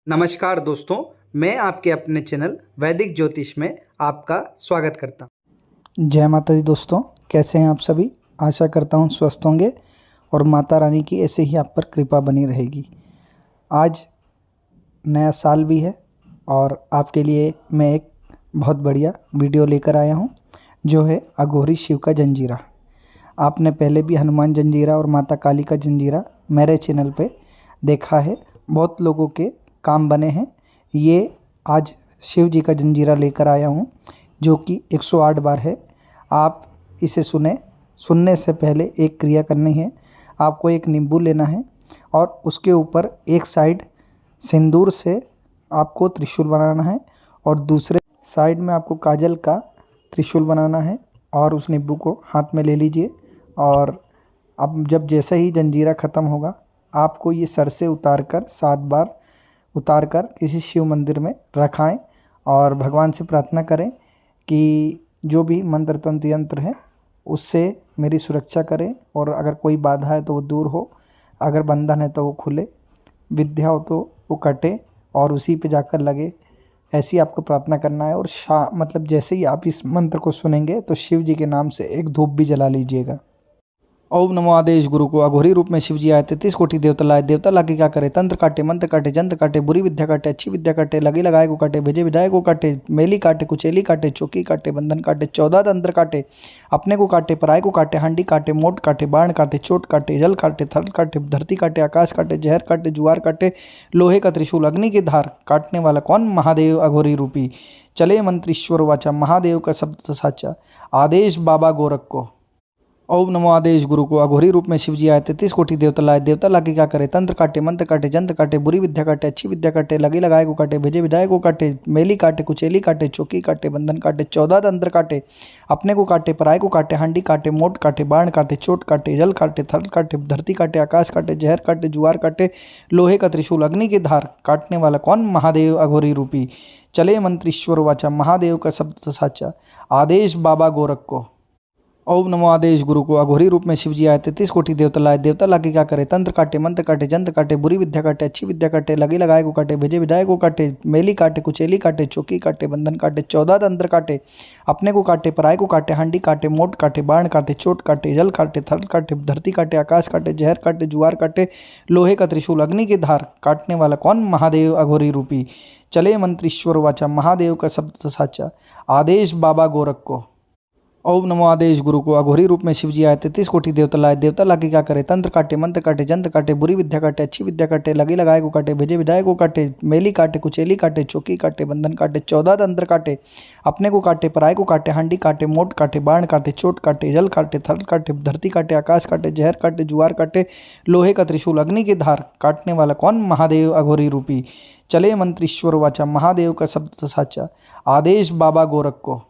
नमस्कार दोस्तों, मैं आपके अपने चैनल वैदिक ज्योतिष में आपका स्वागत करता हूँ। जय माता दी दोस्तों, कैसे हैं आप सभी। आशा करता हूँ स्वस्थ होंगे और माता रानी की ऐसे ही आप पर कृपा बनी रहेगी। आज नया साल भी है और आपके लिए मैं एक बहुत बढ़िया वीडियो लेकर आया हूँ जो है अघोरी शिव का जंजीरा। आपने पहले भी हनुमान जंजीरा और माता काली का जंजीरा मेरे चैनल पे देखा है, बहुत लोगों के काम बने हैं। ये आज शिव जी का जंजीरा लेकर आया हूँ जो कि 108 बार है। आप इसे सुनने से पहले एक क्रिया करनी है। आपको एक नींबू लेना है और उसके ऊपर एक साइड सिंदूर से आपको त्रिशूल बनाना है और दूसरे साइड में आपको काजल का त्रिशूल बनाना है और उस नींबू को हाथ में ले लीजिए। और अब जब जैसे ही जंजीरा ख़त्म होगा आपको ये सर से उतार कर 7 बार उतार कर किसी शिव मंदिर में रखाएं और भगवान से प्रार्थना करें कि जो भी मंत्र तंत्र यंत्र है उससे मेरी सुरक्षा करें और अगर कोई बाधा है तो वो दूर हो, अगर बंधन है तो वो खुले, विद्या हो तो वो कटे और उसी पे जाकर लगे। ऐसी आपको प्रार्थना करना है। और मतलब जैसे ही आप इस मंत्र को सुनेंगे तो शिव जी के नाम से एक धूप भी जला लीजिएगा। ओम नमो आदेश गुरु को अघोरी रूप में शिव जी आए 33 कोटि देवता लाए। देवता लागे क्या करे, तंत्र काटे, मंत्र काटे, जंत्र काटे, बुरी विद्या काटे, अच्छी विद्या काटे, लगे लगाए को काटे, भेजे विधायक को काटे, मेली काटे, कुचेली काटे, चौकी काटे, बंधन काटे, 14 तंत्र काटे, अपने को काटे, पराय को काटे, हांडी काटे, मोट काटे, बाण काटे, चोट काटे, जल काटे, थल काटे, धरती काटे, आकाश काटे, जहर काटे, जुआर काटे, लोहे का त्रिशूल, अग्नि की धार, काटने वाला कौन, महादेव अघोरी रूपी। चले मंत्रीश्वर वाचा, महादेव का शब्द साचा, आदेश बाबा गोरख को। ओम नमो आदेश गुरु को अघोरी रूप में शिव जी आए 33 कोटि देवता लाए। देवता लागे क्या करे, तंत्र काटे, मंत्र काटे, जंत्र काटे, बुरी विद्या काटे, अच्छी विद्या काटे, लगे लगाए को काटे, भेजे विधायक को काटे, मेली काटे, कुचेली काटे, चौकी काटे, बंधन काटे, 14 तंत्र काटे, अपने को काटे, पराय को काटे, हांडी काटे, मोट काटे, बाण काटे, चोट काटे, जल काटे, थल काटे, धरती काटे, आकाश काटे, जहर काटे, जुआर काटे, लोहे का त्रिशूल, अग्नि की धार, काटने वाला कौन, महादेव अघोरी रूपी। चले मंत्रीश्वर वाचा, महादेव का शब्द साचा, आदेश बाबा गोरख को। ओम नमो आदेश गुरु को अघोरी रूप में शिव जी आए 33 कोटि देवता लाए। देवता लागे क्या करे, तंत्र काटे, मंत्र काटे, जंत्र काटे, बुरी विद्या काटे, अच्छी विद्या काटे, लगे लगाए को काटे, भेजे विधायक को काटे, मेली काटे, कुचेली काटे, चौकी काटे, बंधन काटे, 14 तंत्र काटे, अपने को काटे, पराय को काटे, हांडी काटे, मोट काटे, बाण काटे, चोट काटे, जल काटे, थल काटे, धरती काटे, आकाश काटे, जहर काटे, जुआर काटे, लोहे का त्रिशूल, अग्नि की धार, काटने वाला कौन, महादेव अघोरी रूपी। चले मंत्रीश्वर वाचा, महादेव का शब्द साचा, आदेश बाबा गोरख को। ओम नमो आदेश गुरु को अघोरी रूप में शिव जी आए 33 कोटि देवता लाए। देवता लागे क्या करे, तंत्र काटे, मंत्र काटे, जंत्र काटे, बुरी विद्या काटे, अच्छी विद्या काटे, लगे लगाए को काटे, भेजे विधायक को काटे, मेली काटे, कुचेली काटे, चौकी काटे, बंधन काटे, 14 तंत्र काटे, अपने को काटे, पराय को काटे, हांडी काटे, मोट काटे, बाण काटे, चोट काटे, जल काटे, थल काटे, धरती काटे, आकाश काटे, जहर काटे, जुआर काटे, लोहे का त्रिशूल, अग्नि की धार, काटने वाला कौन, महादेव अघोरी रूपी। चले मंत्रीश्वर वाचा, महादेव का शब्द साचा, आदेश बाबा गोरख को।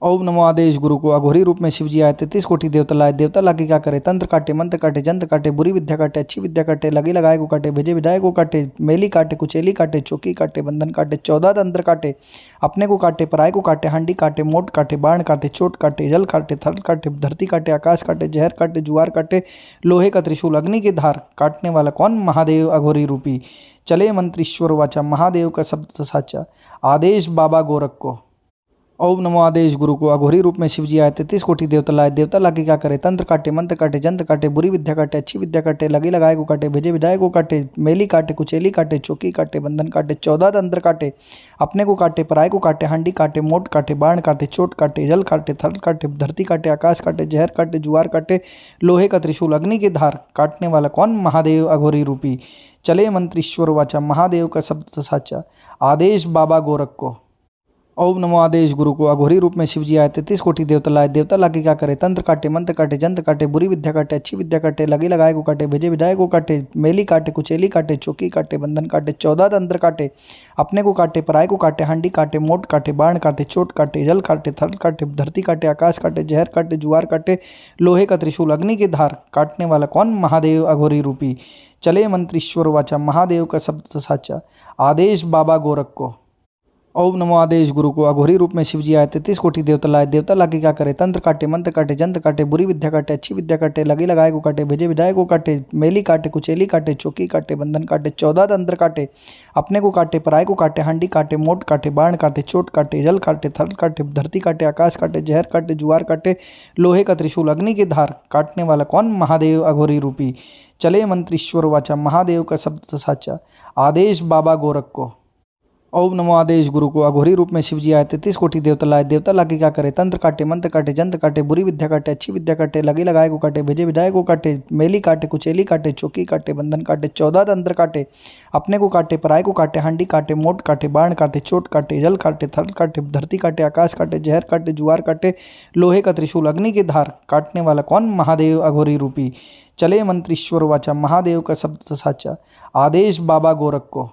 ओम नमो आदेश गुरु को अघोरी रूप में शिव जी आए 33 कोटि देवता लाए। देवता लागे क्या करे, तंत्र काटे, मंत्र काटे, जंत्र काटे, बुरी विद्या काटे, अच्छी विद्या काटे, लगे लगाए को काटे, भेजे विधायक को काटे, मेली काटे, कुचेली काटे, चौकी काटे, बंधन काटे, 14 तंत्र काटे, अपने को काटे, पराय को काटे, हांडी काटे, मोट काटे, बाण काटे, चोट काटे, जल काटे, थल काटे, धरती काटे, आकाश काटे, जहर काटे, जुआर काटे, लोहे का त्रिशूल, अग्नि की धार, काटने वाला कौन, महादेव अघोरी रूपी। चले मंत्रीश्वर वाचा, महादेव का शब्द साचा, आदेश बाबा गोरख को। ओम नमो आदेश गुरु को अघोरी रूप में शिव जी आए 33 कोटि देवता लाए। देवता लागे क्या करे, तंत्र काटे, मंत्र काटे, जंत्र काटे, बुरी विद्या काटे, अच्छी विद्या काटे, लगे लगाए को काटे, भेजे विधायक को काटे, मेली काटे, कुचेली काटे, चौकी काटे, बंधन काटे, 14 तंत्र काटे, अपने को काटे, पराय को काटे, हांडी काटे, मोट काटे, बाण काटे, चोट काटे, जल काटे, थल काटे, धरती काटे, आकाश काटे, जहर काटे, जुआर काटे, लोहे का त्रिशूल, अग्नि की धार, काटने वाला कौन, महादेव अघोरी रूपी। चले मंत्रीश्वर वाचा, महादेव का शब्द साचा, आदेश बाबा गोरख को। ओम नमो आदेश गुरु को अघोरी रूप में शिव जी आए 33 कोटि देवता लाए। देवता लागे क्या करे, तंत्र काटे, मंत्र काटे, जंत्र काटे, बुरी विद्या काटे, अच्छी विद्या काटे, लगे लगाए को काटे, भेजे विधायक को काटे, मेली काटे, कुचेली काटे, चौकी काटे, बंधन काटे, 14 तंत्र काटे, अपने को काटे, पराय को काटे, हांडी काटे, मोट काटे, बाण काटे, चोट काटे, जल काटे, थल काटे, धरती काटे, आकाश काटे, जहर काटे, जुआर काटे, लोहे का त्रिशूल, अग्नि की धार, काटने वाला कौन, महादेव अघोरी रूपी। चले मंत्रीश्वर वाचा, महादेव का शब्द साचा, आदेश बाबा गोरख को। ओम नमो आदेश गुरु को। अघोरी रूप में शिव जी आए, 33 कोटि देवता लाए। देवता लाके क्या करे, तंत्र काटे, मंत्र काटे, जंत्र काटे, बुरी विद्या काटे, अच्छी विद्या काटे, लगे लगाए को काटे, भेजे विदाए को काटे, मेली काटे, कुचेली काटे, चौकी काटे, बंधन काटे, 14 तंत्र काटे, अपने को काटे, पराय को काटे, हांडी काटे, मोट काटे, बाण काटे, चोट काटे, जल काटे, थल काटे, धरती काटे, आकाश काटे, जहर काटे, जुआर काटे, लोहे का त्रिशूल, अग्नि की धार, काटने वाला कौन, महादेव अघोरी रूपी। चले मंत्रीश्वर वाचा, महादेव का शब्द साचा, आदेश बाबा गोरख को। ओम नमो आदेश गुरु को। अघोरी रूप में शिव जी आए, 33 कोटि देवता लाए। देवता लाके क्या करे, तंत्र काटे, मंत्र काटे, जंत्र काटे, बुरी विद्या काटे, अच्छी विद्या काटे, लगे लगाए को काटे, भेजे विदाए को काटे, मेली काटे, कुचेली काटे, चौकी काटे, बंधन काटे, 14 तंत्र काटे, अपने को काटे, पराय को काटे, हांडी काटे, मोट काटे, बाण काटे, चोट काटे, जल काटे, थल काटे, धरती काटे, आकाश काटे, जहर काटे, जुआर काटे, लोहे का त्रिशूल, अग्नि की धार, काटने वाला कौन, महादेव अघोरी रूपी। चले मंत्रीश्वर वाचा, महादेव का शब्द साचा, आदेश बाबा गोरख को।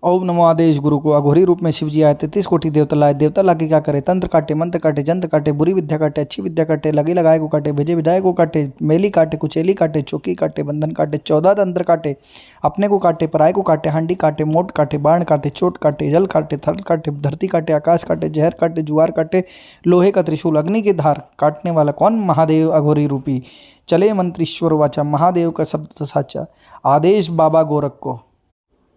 ओम नमो आदेश गुरु को। अघोरी रूप में शिव जी आए, 33 कोटि देवता लाए। देवता लाके क्या करे, तंत्र काटे, मंत्र काटे, जंत्र काटे, बुरी विद्या काटे, अच्छी विद्या काटे, लगे लगाए को काटे, भेजे विदाए को काटे, मेली काटे, कुचेली काटे, चौकी काटे, बंधन काटे, 14 तंत्र काटे, अपने को काटे, पराय को काटे, हांडी काटे, मोट काटे, बाण काटे, चोट काटे, जल काटे, थल काटे, धरती काटे, आकाश काटे, जहर काटे, जुआर काटे, लोहे का त्रिशूल, अग्नि की धार, काटने वाला कौन, महादेव अघोरी रूपी। चले मंत्रीश्वर वाचा, महादेव का शब्द साचा, आदेश बाबा गोरख को।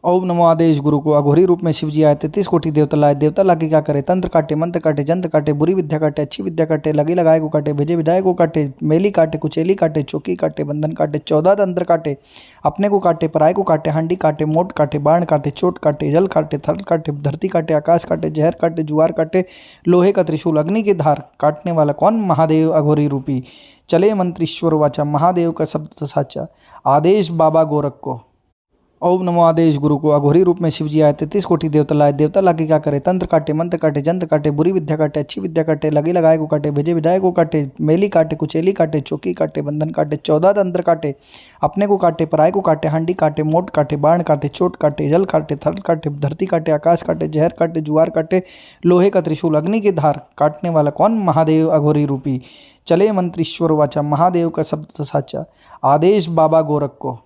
ओम नमो आदेश गुरु को। अघोरी रूप में शिव जी आए, 33 कोटि देवता लाए। देवता लाके क्या करे, तंत्र काटे, मंत्र काटे, जंत्र काटे, बुरी विद्या काटे, अच्छी विद्या काटे, लगे लगाए को काटे, भेजे विदाए को काटे, मेली काटे, कुचेली काटे, चौकी काटे, बंधन काटे, 14 तंत्र काटे, अपने को काटे, पराय को काटे, हांडी काटे, मोट काटे, बाण काटे, चोट काटे, जल काटे, थल काटे, धरती काटे, आकाश काटे, जहर काटे, जुआर काटे, लोहे का त्रिशूल, अग्नि की धार, काटने वाला कौन, महादेव अघोरी रूपी। चले मंत्रीश्वर वाचा, महादेव का शब्द साचा, आदेश बाबा गोरख को। ओम नमो आदेश गुरु को। अघोरी रूप में शिव जी आए, 33 कोटि देवता लाए। देवता लाके क्या करे, तंत्र काटे, मंत्र काटे, जंत्र काटे, बुरी विद्या काटे, अच्छी विद्या काटे, लगे लगाए को काटे, भेजे विदाए को काटे, मेली काटे, कुचेली काटे, चौकी काटे, बंधन काटे, 14 तंत्र काटे, अपने को काटे, पराय को काटे, हांडी काटे, मोट काटे, बाण काटे, चोट काटे, जल काटे, थल काटे, धरती काटे, आकाश काटे, जहर काटे, जुआर काटे, लोहे का त्रिशूल, अग्नि की धार, काटने वाला कौन, महादेव अघोरी रूपी। चले मंत्रीश्वर वाचा, महादेव का शब्द साचा, आदेश बाबा गोरख को।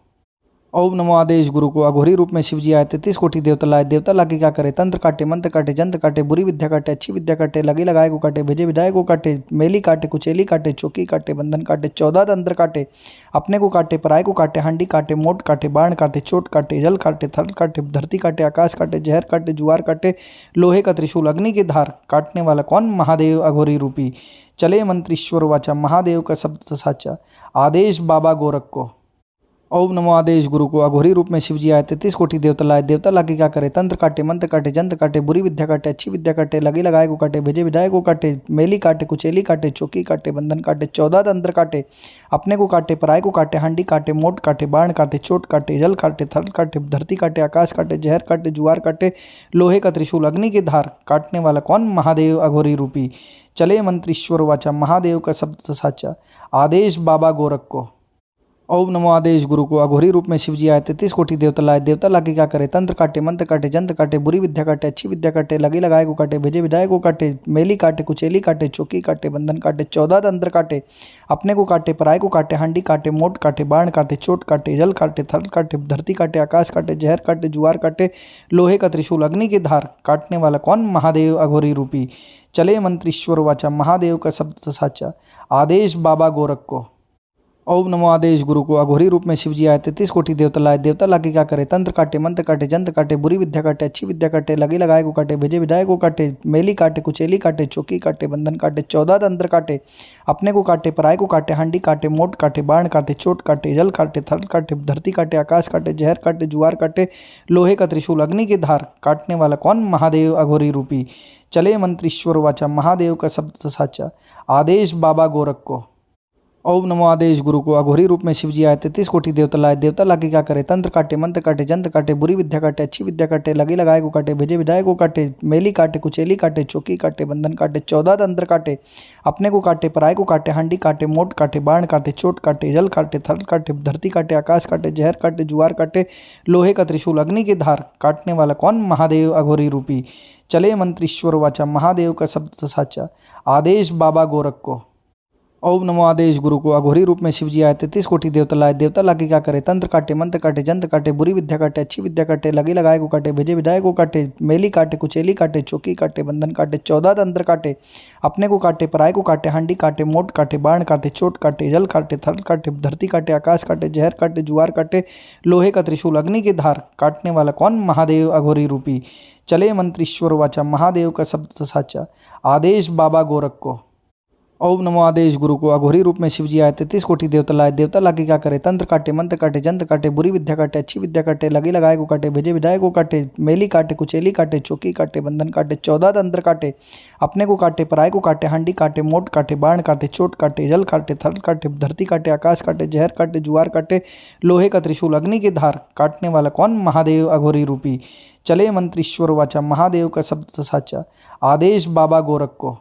ओम नमो आदेश गुरु को। अघोरी रूप में शिव जी आए, 33 कोटि देवता लाए। देवता लाके क्या करे, तंत्र काटे, मंत्र काटे, जंत्र काटे, बुरी विद्या काटे, अच्छी विद्या काटे, लगे लगाए को काटे, भेजे विदाए को काटे, मेली काटे, कुचेली काटे, चौकी काटे, बंधन काटे, 14 तंत्र काटे, अपने को काटे, पराय को काटे, हांडी काटे, मोट काटे, बाण काटे, चोट काटे, जल काटे, थल काटे, धरती काटे, आकाश काटे, जहर काटे, जुआर काटे, लोहे का त्रिशूल, अग्नि की धार, काटने वाला कौन, महादेव अघोरी रूपी। चले मंत्रीश्वर वाचा, महादेव का शब्द साचा, आदेश बाबा गोरख को। ओम नमो आदेश गुरु को। अघोरी रूप में शिव जी आए, 33 कोटि देवता लाए। देवता लाके क्या करे, तंत्र काटे, मंत्र काटे, जंत्र काटे, बुरी विद्या काटे, अच्छी विद्या काटे, लगे लगाए को काटे, भेजे विदाए को काटे, मेली काटे, कुचेली काटे, चौकी काटे, बंधन काटे, 14 तंत्र काटे, अपने को काटे, पराय को काटे, हांडी काटे, मोट काटे, बाण काटे, चोट काटे, जल काटे, थल काटे, धरती काटे, आकाश काटे, जहर काटे, जुआर काटे, लोहे का त्रिशूल, अग्नि की धार, काटने वाला कौन, महादेव अघोरी रूपी। चले मंत्रीश्वर वाचा, महादेव का शब्द साचा, आदेश बाबा गोरख को। ओम नमो आदेश गुरु को। अघोरी रूप में शिव जी आए, 33 कोटि देवता लाए। देवता लाके क्या करे, तंत्र काटे, मंत्र काटे, जंत्र काटे, बुरी विद्या काटे, अच्छी विद्या काटे, लगे लगाए को काटे, भेजे विदाए को काटे, मेली काटे, कुचेली काटे, चौकी काटे, बंधन काटे, 14 तंत्र काटे, अपने को काटे, पराय को काटे, हांडी काटे, मोट काटे, बाण काटे, चोट काटे, जल काटे, थल काटे, धरती काटे, आकाश काटे, जहर काटे, जुआर काटे, लोहे का त्रिशूल, अग्नि की धार, काटने वाला कौन, महादेव अघोरी रूपी। चले मंत्रीश्वर वाचा, महादेव का शब्द साचा, आदेश बाबा गोरख को। ओम नमो आदेश गुरु को। अघोरी रूप में शिव जी आए, 33 कोटि देवता लाए। देवता लाके क्या करे, तंत्र काटे, मंत्र काटे, जंत्र काटे, बुरी विद्या काटे, अच्छी विद्या काटे, लगे लगाए को काटे, भेजे विदाए को काटे, मेली काटे, कुचेली काटे, चौकी काटे, बंधन काटे, 14 तंत्र काटे, अपने को काटे, पराय को काटे, हांडी काटे, मोट काटे, बाण काटे, चोट काटे, जल काटे, थल काटे, धरती काटे, आकाश काटे, जहर काटे, जुआर काटे, लोहे का त्रिशूल, अग्नि की धार, काटने वाला कौन, महादेव अघोरी रूपी। चले मंत्रीश्वर वाचा, महादेव का शब्द साचा, आदेश बाबा गोरख को। ओम नमो आदेश गुरु को। अघोरी रूप में शिव जी आए, 33 कोटि देवता लाए। देवता लाके क्या करे, तंत्र काटे, मंत्र काटे, जंत्र काटे, बुरी विद्या काटे, अच्छी विद्या काटे, लगे लगाए को काटे, भेजे विदाए को काटे, मेली काटे, कुचेली काटे, चौकी काटे, बंधन काटे, 14 तंत्र काटे, अपने को काटे, पराय को काटे, हांडी काटे, मोट काटे, बाण काटे, चोट काटे, जल काटे, थल काटे, धरती काटे, आकाश काटे, जहर काटे, जुआर काटे, लोहे का त्रिशूल, अग्नि की धार, काटने वाला कौन, महादेव अघोरी रूपी। चले मंत्रीश्वर वाचा, महादेव का शब्द साचा, आदेश बाबा गोरख को। ओम नमो आदेश गुरु को अघोरी रूप में शिव जी आए 33 कोटि देवता लाए। देवता लागे क्या करे, तंत्र काटे मंत्र काटे जंत्र काटे, बुरी विद्या काटे अच्छी विद्या काटे, लगे लगाए को काटे भेजे विदाए को काटे, मेली काटे कुचेली काटे, चौकी काटे बंधन काटे, 14 तंत्र काटे, अपने को काटे पराय को काटे, हांडी काटे मोट काटे, बाण काटे चोट काटे, जल काटे थल काटे, धरती काटे आकाश काटे, जहर काटे जुआर काटे, लोहे का त्रिशूल अग्नि की धार काटने वाला कौन, महादेव अघोरी रूपी। चले मंत्रीश्वर वाचा, महादेव का शब्द साचा, आदेश बाबा गोरख को। ओम नमो आदेश गुरु को अघोरी रूप में शिव जी आए 33 कोटि देवता लाए। देवता लागे क्या करे, तंत्र काटे मंत्र काटे जंत्र काटे, बुरी विद्या काटे अच्छी विद्या काटे, लगे लगाए को काटे, भेजे विदाए को काटे, मेली काटे कुचेली काटे, चौकी काटे बंधन काटे, 14 तंत्र काटे, अपने को काटे पराय को काटे, हांडी काटे मोट काटे, बाण काटे चोट काटे, जल काटे थल काटे, धरती काटे आकाश काटे, जहर काटे जुआर काटे, लोहे का त्रिशूल अग्नि की धार काटने वाला कौन, महादेव अघोरी रूपी। चले मंत्रीश्वर वाचा, महादेव का शब्द साचा, आदेश बाबा गोरख को।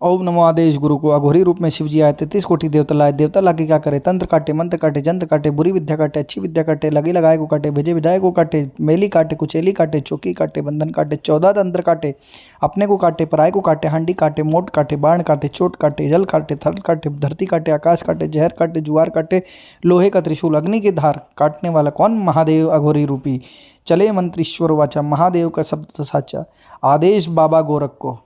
ओम नमो आदेश गुरु को अघोरी रूप में शिव जी आए 33 कोटि देवता लाए। देवता लागे क्या करे, तंत्र काटे मंत्र काटे जंत्र काटे, बुरी विद्या काटे अच्छी विद्या काटे, लगे लगाए को काटे, भेजे विदाए को काटे, मेली काटे कुचेली काटे, चौकी काटे बंधन काटे, 14 तंत्र काटे, अपने को काटे पराय को काटे, हांडी काटे मोट काटे, बाण काटे चोट काटे, जल काटे थल काटे, धरती काटे आकाश काटे, जहर काटे जुआर काटे, लोहे का त्रिशूल अग्नि की धार काटने वाला कौन, महादेव अघोरी रूपी। चले मंत्रीश्वर वाचा, महादेव का शब्द साचा, आदेश बाबा गोरख को।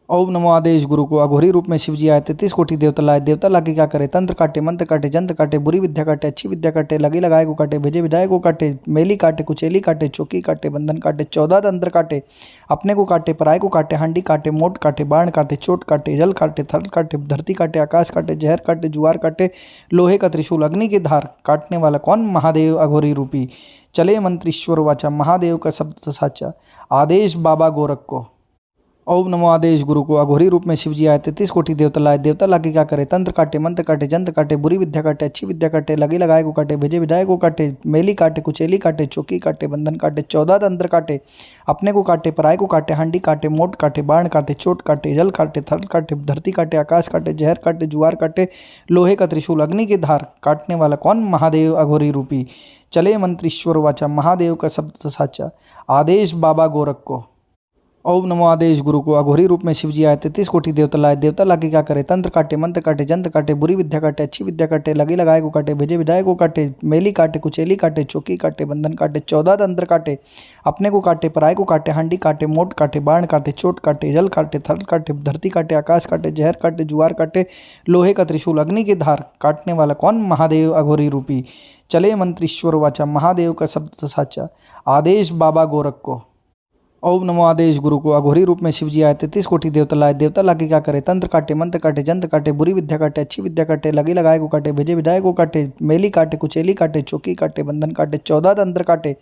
ओम नमो आदेश गुरु को अघोरी रूप में शिव जी आए 33 कोटि देवता लाए। देवता लागे क्या करे, तंत्र काटे मंत्र काटे जंत्र काटे, बुरी विद्या काटे अच्छी विद्या काटे, लगे लगाए को काटे, भेजे विदाए को काटे, मेली काटे कुचेली काटे, चौकी काटे बंधन काटे, 14 तंत्र काटे, अपने को काटे पराय को काटे, हांडी काटे मोट काटे, बाण काटे चोट काटे, जल काटे थल काटे, धरती काटे आकाश काटे, जहर काटे जुआर काटे, लोहे का त्रिशूल अग्नि की धार काटने वाला कौन, महादेव अघोरी रूपी। चले मंत्रीश्वर वाचा, महादेव का शब्द साचा, आदेश बाबा गोरख को। ओम नमो आदेश गुरु को अघोरी रूप में शिव जी आए 33 कोटि देवता लाए। देवता लागे क्या करे, तंत्र काटे मंत्र काटे जंत्र काटे, बुरी विद्या काटे अच्छी विद्या काटे, लगे लगाए को काटे, भेजे विदाए को काटे, मेली काटे कुचेली काटे, चौकी काटे बंधन काटे, 14 तंत्र काटे, अपने को काटे पराय को काटे, हांडी काटे मोट काटे, बाण काटे चोट काटे, जल काटे थल काटे, धरती काटे आकाश काटे, जहर काटे जुआर काटे, लोहे का त्रिशूल अग्नि की धार काटने वाला कौन, महादेव अघोरी रूपी। चले मंत्रीश्वर वाचा, महादेव का शब्द साचा, आदेश बाबा गोरख को। ओम नमो आदेश गुरु को अघोरी रूप में शिव जी आए 33 कोटि देवता लाए। देवता लागे क्या करे, तंत्र काटे मंत्र काटे जंत्र काटे, बुरी विद्या काटे अच्छी विद्या काटे, लगे लगाए को काटे, भेजे विदाए को काटे, मेली काटे कुचेली काटे, चौकी काटे बंधन काटे, 14 तंत्र काटे, अपने को काटे पराय को काटे, हांडी काटे मोट काटे, बाण काटे चोट काटे, जल काटे थल काटे, धरती काटे आकाश काटे, जहर काटे जुआर काटे, लोहे का त्रिशूल अग्नि की धार काटने वाला कौन, महादेव अघोरी रूपी। चले मंत्रीश्वर वाचा, महादेव का शब्द साचा, आदेश बाबा गोरख को। ओम नमो आदेश गुरु को अघोरी रूप में शिव जी आए 33 कोटि देवता लाए। देवता लागे क्या करे, तंत्र काटे मंत्र काटे जंत्र काटे, बुरी विद्या काटे अच्छी विद्या काटे, लगे लगाए को काटे, भेजे विदाए को काटे, मेली काटे कुचेली काटे, चौकी काटे बंधन काटे, 14 तंत्र काटे,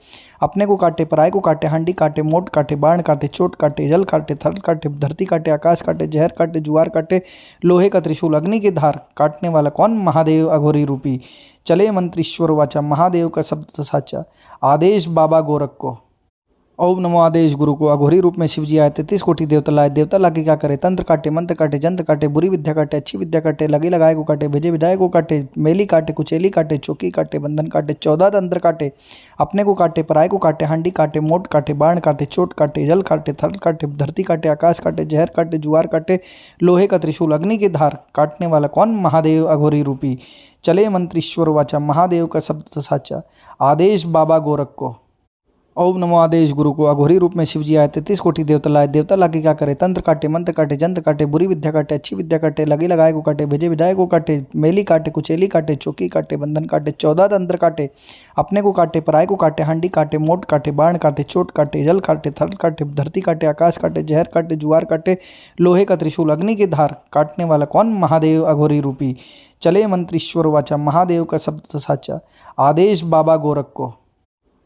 अपने को काटे पराय को काटे, हांडी काटे मोट काटे, बाण काटे चोट काटे, जल काटे थल काटे, धरती काटे आकाश काटे, जहर काटे जुआर काटे, लोहे का त्रिशूल अग्नि की धार काटने वाला कौन, महादेव अघोरी रूपी। चले मंत्रीश्वर वाचा, महादेव का शब्द साचा, आदेश बाबा गोरख को। ओम नमो आदेश गुरु को अघोरी रूप में शिव जी आए 33 कोटि देवता लाए। देवता लागे क्या करे, तंत्र काटे मंत्र काटे जंत्र काटे, बुरी विद्या काटे अच्छी विद्या काटे, लगे लगाए को काटे, भेजे विदाए को काटे, मेली काटे कुचेली काटे, चौकी काटे बंधन काटे, 14 तंत्र काटे, अपने को काटे पराय को काटे, हांडी काटे मोट काटे, बाण काटे चोट काटे, जल काटे थल काटे, धरती काटे आकाश काटे, जहर काटे जुआर काटे, लोहे का त्रिशूल अग्नि की धार काटने वाला कौन, महादेव अघोरी रूपी। चले मंत्रीश्वर वाचा, महादेव का शब्द साचा, आदेश बाबा गोरख को। ओम नमो आदेश गुरु को अघोरी रूप में शिव जी आए 33 कोटि देवता लाए। देवता लागे क्या करे, तंत्र काटे मंत्र काटे जंत्र काटे, बुरी विद्या काटे अच्छी विद्या काटे, लगे लगाए को काटे, भेजे विदाए को काटे, मेली काटे कुचेली काटे, चौकी काटे बंधन काटे, 14 तंत्र काटे, अपने को काटे पराय को काटे, हांडी काटे मोट काटे, बाण काटे चोट काटे, जल काटे थल काटे, धरती काटे आकाश काटे, जहर काटे जुआर काटे, लोहे का त्रिशूल अग्नि की धार काटने वाला कौन, महादेव अघोरी रूपी। चले मंत्रीश्वर वाचा, महादेव का शब्द साचा, आदेश बाबा गोरख को।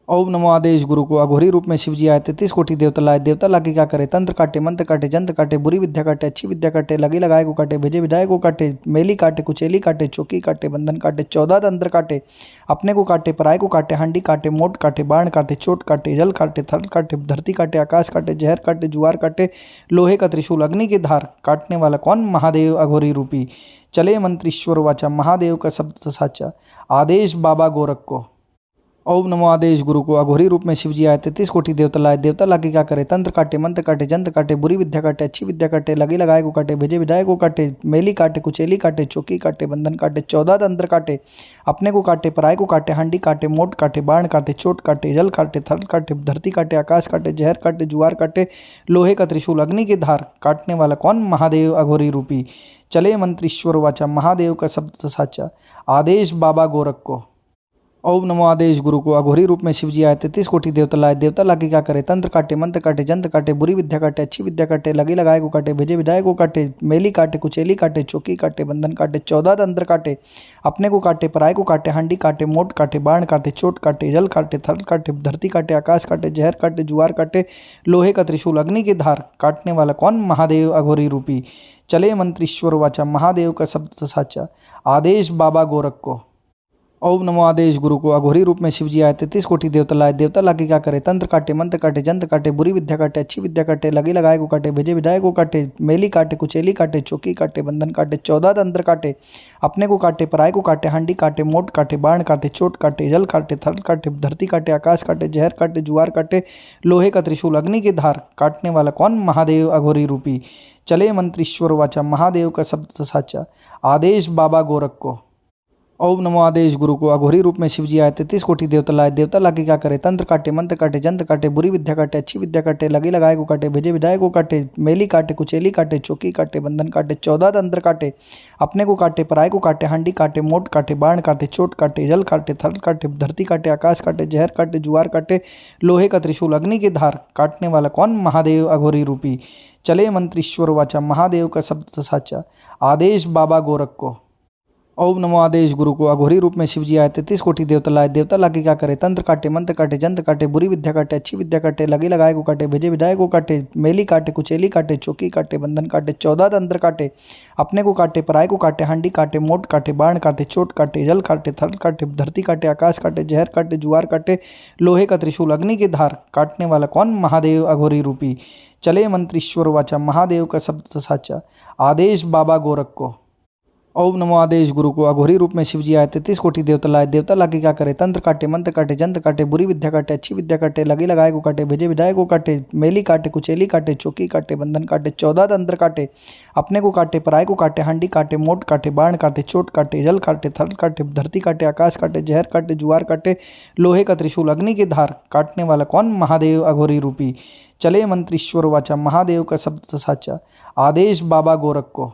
ओम नमो आदेश गुरु को अघोरी रूप में शिव जी आए 33 कोटि देवता लाए। देवता लागे क्या करे, तंत्र काटे मंत्र काटे जंत्र काटे, बुरी विद्या काटे अच्छी विद्या काटे, लगे लगाए को काटे, भेजे विदाए को काटे, मेली काटे कुचेली काटे, चौकी काटे बंधन काटे, 14 तंत्र काटे, अपने को काटे पराय को काटे, हांडी काटे मोट काटे, बाण काटे चोट काटे, जल काटे थल काटे, धरती काटे आकाश काटे, जहर काटे जुआर काटे, लोहे का त्रिशूल अग्नि की धार काटने वाला कौन, महादेव अघोरी रूपी। चले मंत्रीश्वर वाचा, महादेव का शब्द साचा, आदेश बाबा गोरख को। ओम नमो आदेश गुरु को अघोरी रूप में शिव जी आए 33 कोटि देवता लाए। देवता लाके क्या करे, तंत्र काटे, मंत्र काटे, जंत्र काटे, बुरी विद्या काटे, अच्छी विद्या काटे, लगी लगाए को काटे, भेजे विदाए को काटे, मेली काटे, कुचेली काटे, चौकी काटे, बंधन काटे, 14 तंत्र काटे, अपने को काटे, पराय को काटे, हांडी काटे, मोट काटे, बाण काटे, चोट काटे, जल काटे, थल काटे, धरती काटे, आकाश काटे, जहर काटे, जुआर काटे, लोहे का त्रिशूल, अग्नि की धार, काटने वाला कौन, महादेव अघोरी रूपी। चले मंत्रीश्वर वाचा, महादेव का शब्द साचा, आदेश बाबा गोरख को। ओम नमो आदेश गुरु को अघोरी रूप में शिव जी आए 33 कोटि देवता लाए। देवता लाके क्या करे, तंत्र काटे, मंत्र काटे, जंत्र काटे, बुरी विद्या काटे, अच्छी विद्या काटे, लगी लगाए को काटे, भेजे विदाए को काटे, मेली काटे, कुचेली काटे, चौकी काटे, बंधन काटे, 14 तंत्र काटे, अपने को काटे, पराय को काटे, हांडी काटे, मोट काटे, बाण काटे, चोट काटे, जल काटे, थल काटे, धरती काटे, आकाश काटे, जहर काटे, जुआर काटे, लोहे का त्रिशूल, अग्नि की धार, काटने वाला कौन, महादेव अघोरी रूपी। चले मंत्रीश्वर वाचा, महादेव का शब्द साचा, आदेश बाबा गोरख को। ओम नमो आदेश गुरु को अघोरी रूप में शिव जी आए 33 कोटि देवता लाए। देवता लाके क्या करे, तंत्र काटे, मंत्र काटे, जंत्र काटे, बुरी विद्या काटे, अच्छी विद्या काटे, लगी लगाए को काटे, भेजे विदाए को काटे, मेली काटे, कुचेली काटे, चौकी काटे, बंधन काटे, 14 तंत्र काटे, अपने को काटे, पराय को काटे, हांडी काटे, मोट काटे, बाण काटे, चोट काटे, जल काटे, थल काटे, धरती काटे, आकाश काटे, जहर काटे, जुआर काटे, लोहे का त्रिशूल, अग्नि की धार, काटने वाला कौन, महादेव अघोरी रूपी। चले मंत्रीश्वर वाचा, महादेव का शब्द साचा, आदेश बाबा गोरख को। ओम नमो आदेश गुरु को अघोरी रूप में शिव जी आए 33 कोटि देवता लाए। देवता लाके क्या करे, तंत्र काटे, मंत्र काटे, जंत्र काटे, बुरी विद्या काटे, अच्छी विद्या काटे, लगी लगाए को काटे, भेजे विदाए को काटे, मेली काटे, कुचेली काटे, चौकी काटे, बंधन काटे, 14 तंत्र काटे, अपने को काटे, पराय को काटे, हांडी काटे, मोट काटे, बाण काटे, चोट काटे, जल काटे, थल काटे, धरती काटे, आकाश काटे, जहर काटे, जुआर काटे, लोहे का त्रिशूल, अग्नि की धार, काटने वाला कौन, महादेव अघोरी रूपी। चले मंत्रीश्वर वाचा, महादेव का शब्द साचा, आदेश बाबा गोरख को। ओम नमो आदेश गुरु को अघोरी रूप में शिव जी आए 33 कोटि देवता लाए। देवता लाके क्या करे, तंत्र काटे, मंत्र काटे, जंत्र काटे, बुरी विद्या काटे, अच्छी विद्या काटे, लगी लगाए को काटे, भेजे विदाए को काटे, मेली काटे, कुचेली काटे, चौकी काटे, बंधन काटे, 14 तंत्र काटे, अपने को काटे, पराय को काटे, हांडी काटे, मोट काटे, बाण काटे, चोट काटे, जल काटे, थल काटे, धरती काटे, आकाश काटे, जहर काटे, जुआर काटे, लोहे का त्रिशूल, अग्नि की धार, काटने वाला कौन, महादेव अघोरी रूपी। चले मंत्रीश्वर वाचा, महादेव का शब्द साचा, आदेश बाबा गोरख को। ओम नमो आदेश गुरु को अघोरी रूप में शिव जी आए 33 कोटि देवता लाए। देवता लाके क्या करे, तंत्र काटे, मंत्र काटे, जंत्र काटे, बुरी विद्या काटे, अच्छी विद्या काटे, लगी लगाए को काटे, भेजे विदाए को काटे, मेली काटे, कुचेली काटे, चौकी काटे, बंधन काटे, 14 तंत्र काटे, अपने को काटे, पराय को काटे, हांडी काटे, मोट काटे, बाण काटे, चोट काटे, जल काटे, थल काटे, धरती काटे, आकाश काटे, जहर काटे, जुआर काटे, लोहे का त्रिशूल, अग्नि की धार, काटने वाला कौन, महादेव अघोरी रूपी। चले मंत्रीश्वर वाचा, महादेव का शब्द साचा, आदेश बाबा गोरख को।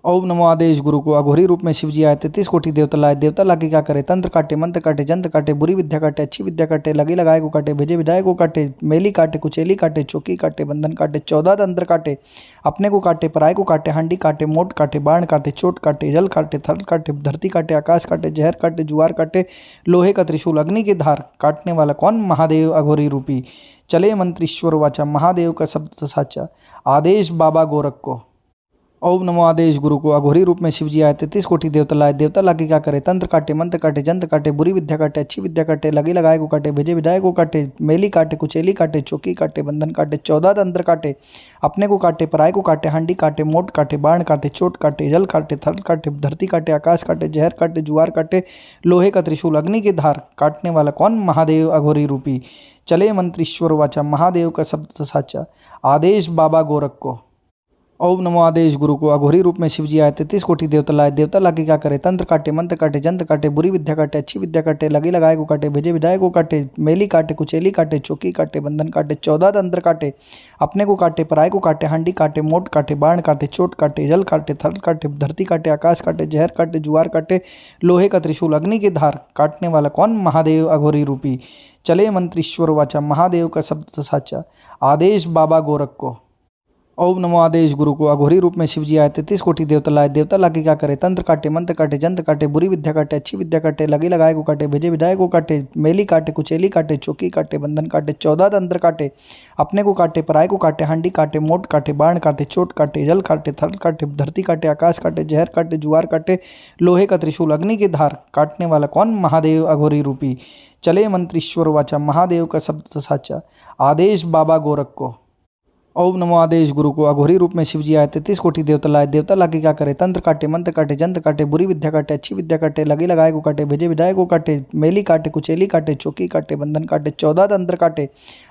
ओम नमो आदेश गुरु को अघोरी रूप में शिव जी आए 33 कोटि देवता लाए। देवता लाके क्या करे, तंत्र काटे, मंत्र काटे, जंत्र काटे, बुरी विद्या काटे, अच्छी विद्या काटे, लगी लगाए को काटे, भेजे विदाए को काटे, मेली काटे, कुचेली काटे, चौकी काटे, बंधन काटे, 14 तंत्र काटे, अपने को काटे, पराय को काटे, हांडी काटे, मोट काटे, बाण काटे, चोट काटे, जल काटे, थल काटे, धरती काटे, आकाश काटे, जहर काटे, जुआर काटे, लोहे का त्रिशूल, अग्नि की धार, काटने वाला कौन, महादेव अघोरी रूपी। चले मंत्रीश्वर वाचा, महादेव का शब्द साचा, आदेश बाबा गोरख को। ओम नमो आदेश गुरु को अघोरी रूप में शिव जी आए 33 कोटि देवता लाए। देवता लाके क्या करे, तंत्र काटे, मंत्र काटे, जंत्र काटे, बुरी विद्या काटे, अच्छी विद्या काटे, लगी लगाए को काटे, भेजे विदाए को काटे, मेली काटे, कुचेली काटे, चौकी काटे, बंधन काटे, 14 तंत्र काटे, अपने को काटे, पराय को काटे, हांडी काटे, मोट काटे, बाण काटे, चोट काटे, जल काटे, थल काटे, धरती काटे, आकाश काटे, जहर काटे, जुआर काटे, लोहे का त्रिशूल, अग्नि की धार, काटने वाला कौन, महादेव अघोरी रूपी। चले मंत्रीश्वर वाचा, महादेव का शब्द साचा, आदेश बाबा गोरख को। ओम नमो आदेश गुरु को अघोरी रूप में शिव जी आए 33 कोटि देवता लाए। देवता लाके क्या करे, तंत्र काटे, मंत्र काटे, जंत्र काटे, बुरी विद्या काटे, अच्छी विद्या काटे, लगी लगाए को काटे, भेजे विदाए को काटे, मेली काटे, कुचेली काटे, चौकी काटे, बंधन काटे, 14 तंत्र काटे, अपने को काटे, पराय को काटे, हांडी काटे, मोट काटे, बाण काटे, चोट काटे, जल काटे, थल काटे, धरती काटे, आकाश काटे, जहर काटे, जुआर काटे, लोहे का त्रिशूल, अग्नि की धार, काटने वाला कौन, महादेव अघोरी रूपी। चले मंत्रीश्वर वाचा, महादेव का शब्द साचा, आदेश बाबा गोरख को। ओम नमो आदेश गुरु को अघोरी रूप में शिव जी आए 33 कोटि देवता लाए। देवता लाके क्या करे, तंत्र काटे, मंत्र काटे, जंत्र काटे, बुरी विद्या काटे, अच्छी विद्या काटे, लगी लगाए को काटे, भेजे विदाए को काटे, मेली काटे, कुचेली काटे, चौकी काटे, बंधन काटे, 14 तंत्र काटे, अपने को काटे, पराय को काटे, हांडी काटे, मोट काटे, बाण काटे, चोट काटे, जल काटे, थल काटे, धरती काटे, आकाश काटे, जहर काटे, जुआर काटे, लोहे का त्रिशूल, अग्नि की धार, काटने वाला कौन, महादेव अघोरी रूपी। चले मंत्रीश्वर वाचा, महादेव का शब्द साचा, आदेश बाबा गोरख को। ओम नमो आदेश गुरु को अघोरी रूप में शिव जी आए 33 कोटि देवता लाए। देवता लाके क्या करे, तंत्र काटे, मंत्र काटे, जंत्र काटे, बुरी विद्या काटे, अच्छी विद्या काटे, लगे लगाए को काटे, भेजे विदाए को काटे, मेली काटे, कुचेली काटे, चौकी काटे, बंधन काटे, 14 तंत्र काटे,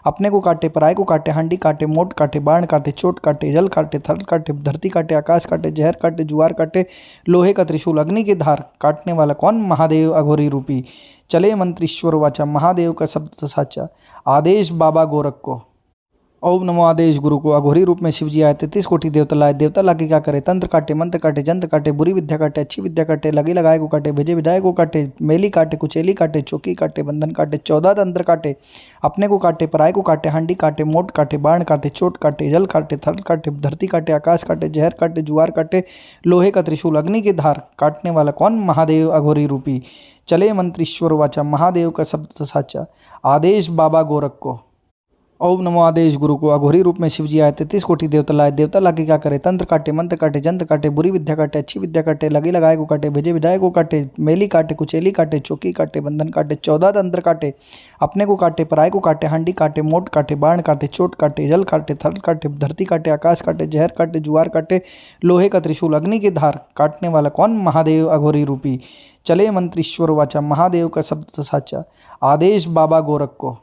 अपने को काटे, पराय को काटे, हांडी काटे, मोट काटे, बाण काटे, चोट काटे, जल काटे, थल काटे, धरती काटे, आकाश काटे, जहर काटे, जुआर काटे, लोहे का त्रिशूल, अग्नि की धार, काटने वाला कौन, महादेव अघोरी रूपी। चले मंत्रीश्वर वाचा, महादेव का शब्द साचा, आदेश बाबा गोरख को। ओम नमो आदेश गुरु को अघोरी रूप में शिव जी आए 33 कोटि देवता लाए। देवता लाके क्या करे, तंत्र काटे, मंत्र काटे, जंत्र काटे, बुरी विद्या काटे, अच्छी विद्या काटे, लगे लगाए को काटे, भेजे विदाए को काटे, मेली काटे, कुचेली काटे, चौकी काटे, बंधन काटे, 14 तंत्र काटे, अपने को काटे, पराय को काटे, हांडी काटे, मोट काटे, बाण काटे, चोट काटे, जल काटे, थल काटे, धरती काटे, आकाश काटे, जहर काटे, जुआर काटे, लोहे का त्रिशूल, अग्नि की धार, काटने वाला कौन, महादेव अघोरी रूपी। चले मंत्रीश्वर वाचा, महादेव का शब्द साचा, आदेश बाबा गोरख को। ओम नमो आदेश गुरु को अघोरी रूप में शिव जी आए 33 कोटि देवता लाए। देवता लाके क्या करे, तंत्र काटे, मंत्र काटे, जंत्र काटे, बुरी विद्या काटे, अच्छी विद्या काटे, लगे लगाए को काटे, भेजे विदाए को काटे, मेली काटे, कुचेली काटे, चौकी काटे, बंधन काटे, 14 तंत्र काटे, अपने को काटे, पराय को काटे, हांडी काटे, मोट काटे, बाण काटे, चोट काटे, जल काटे, थल काटे, धरती काटे, आकाश काटे, जहर काटे, जुआर काटे, लोहे का त्रिशूल, अग्नि की धार, काटने वाला कौन, महादेव अघोरी रूपी। चले मंत्रीश्वर वाचा, महादेव का शब्द साचा, आदेश बाबा गोरख को।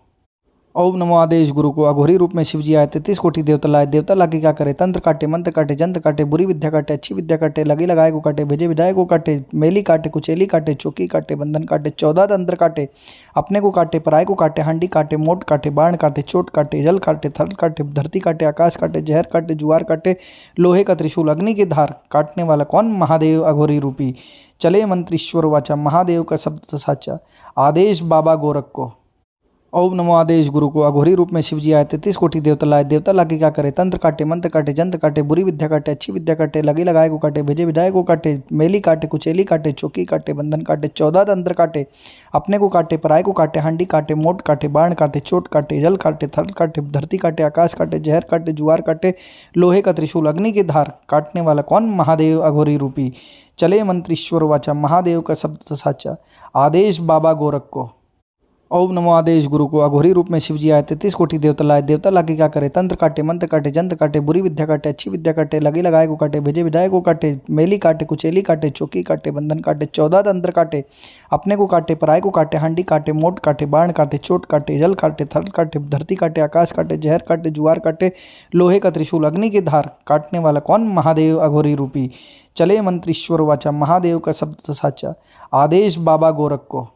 ओम नमो आदेश गुरु को अघोरी रूप में शिव जी आए 33 कोटि देवता लाए। देवता लाके क्या करे, तंत्र काटे, मंत्र काटे, जंत्र काटे, बुरी विद्या काटे, अच्छी विद्या काटे, लगे लगाए को काटे, भेजे विदाए को काटे, मेली काटे, कुचेली काटे, चौकी काटे, बंधन काटे, 14 तंत्र काटे, अपने को काटे, पराय को काटे, हांडी काटे, मोट काटे, बाण काटे, चोट काटे, जल काटे, थल काटे, धरती काटे, आकाश काटे, जहर काटे, जुआर काटे, लोहे का त्रिशूल, अग्नि की धार, काटने वाला कौन, महादेव अघोरी रूपी। चले मंत्रीश्वर वाचा, महादेव का शब्द साचा, आदेश बाबा गोरख को। ओम नमो आदेश गुरु को अघोरी रूप में शिव जी आए 33 कोटि देवता लाए। देवता लाके क्या करे, तंत्र काटे, मंत्र काटे, जंत्र काटे, बुरी विद्या काटे, अच्छी विद्या काटे, लगे लगाए को काटे, भेजे विदाए को काटे, मेली काटे, कुचेली काटे, चौकी काटे, बंधन काटे, 14 तंत्र काटे, अपने को काटे, पराय को काटे, हांडी काटे, मोट काटे, बाण काटे, चोट काटे, जल काटे, थल काटे, धरती काटे, आकाश काटे, जहर काटे, जुआर काटे, लोहे का त्रिशूल, अग्नि की धार, काटने वाला कौन, महादेव अघोरी रूपी। चले मंत्रीश्वर वाचा, महादेव का शब्द साचा, आदेश बाबा गोरख को। ओम नमो आदेश गुरु को अघोरी रूप में शिव जी आए 33 कोटि देवता लाए। देवता लाके क्या करे, तंत्र काटे, मंत्र काटे, जंत्र काटे, बुरी विद्या काटे, अच्छी विद्या काटे, लगे लगाए को काटे, भेजे विदाए को काटे, मेली काटे, कुचेली काटे, चौकी काटे, बंधन काटे, 14 तंत्र काटे, अपने को काटे, पराय को काटे, हांडी काटे, मोट काटे, बाण काटे, चोट काटे, जल काटे, थल काटे, धरती काटे, आकाश काटे, जहर काटे, जुआर काटे, लोहे का त्रिशूल, अग्नि की धार, काटने वाला कौन, महादेव अघोरी रूपी। चले मंत्रीश्वर वाचा, महादेव का शब्द साचा, आदेश बाबा गोरख को।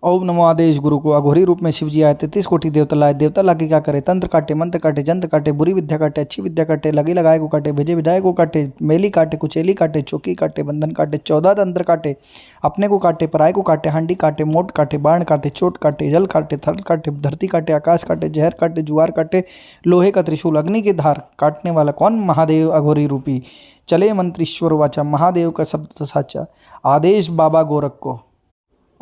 ओम नमो आदेश गुरु को अघोरी रूप में शिव जी आए 33 कोटि देवता लाए। देवता लाके क्या करे, तंत्र काटे, मंत्र काटे, जंत्र काटे, बुरी विद्या काटे, अच्छी विद्या काटे, लगे लगाए को काटे, भेजे विदाए को काटे, मेली काटे, कुचेली काटे, चौकी काटे, बंधन काटे, 14 तंत्र काटे, अपने को काटे, पराय को काटे, हांडी काटे, मोट काटे, बाण काटे, चोट काटे, जल काटे, थल काटे, धरती काटे, आकाश काटे, जहर काटे, जुआर काटे, लोहे का त्रिशूल, अग्नि की धार, काटने वाला कौन, महादेव अघोरी रूपी। चले मंत्रीश्वर वाचा, महादेव का शब्द साचा, आदेश बाबा गोरख को।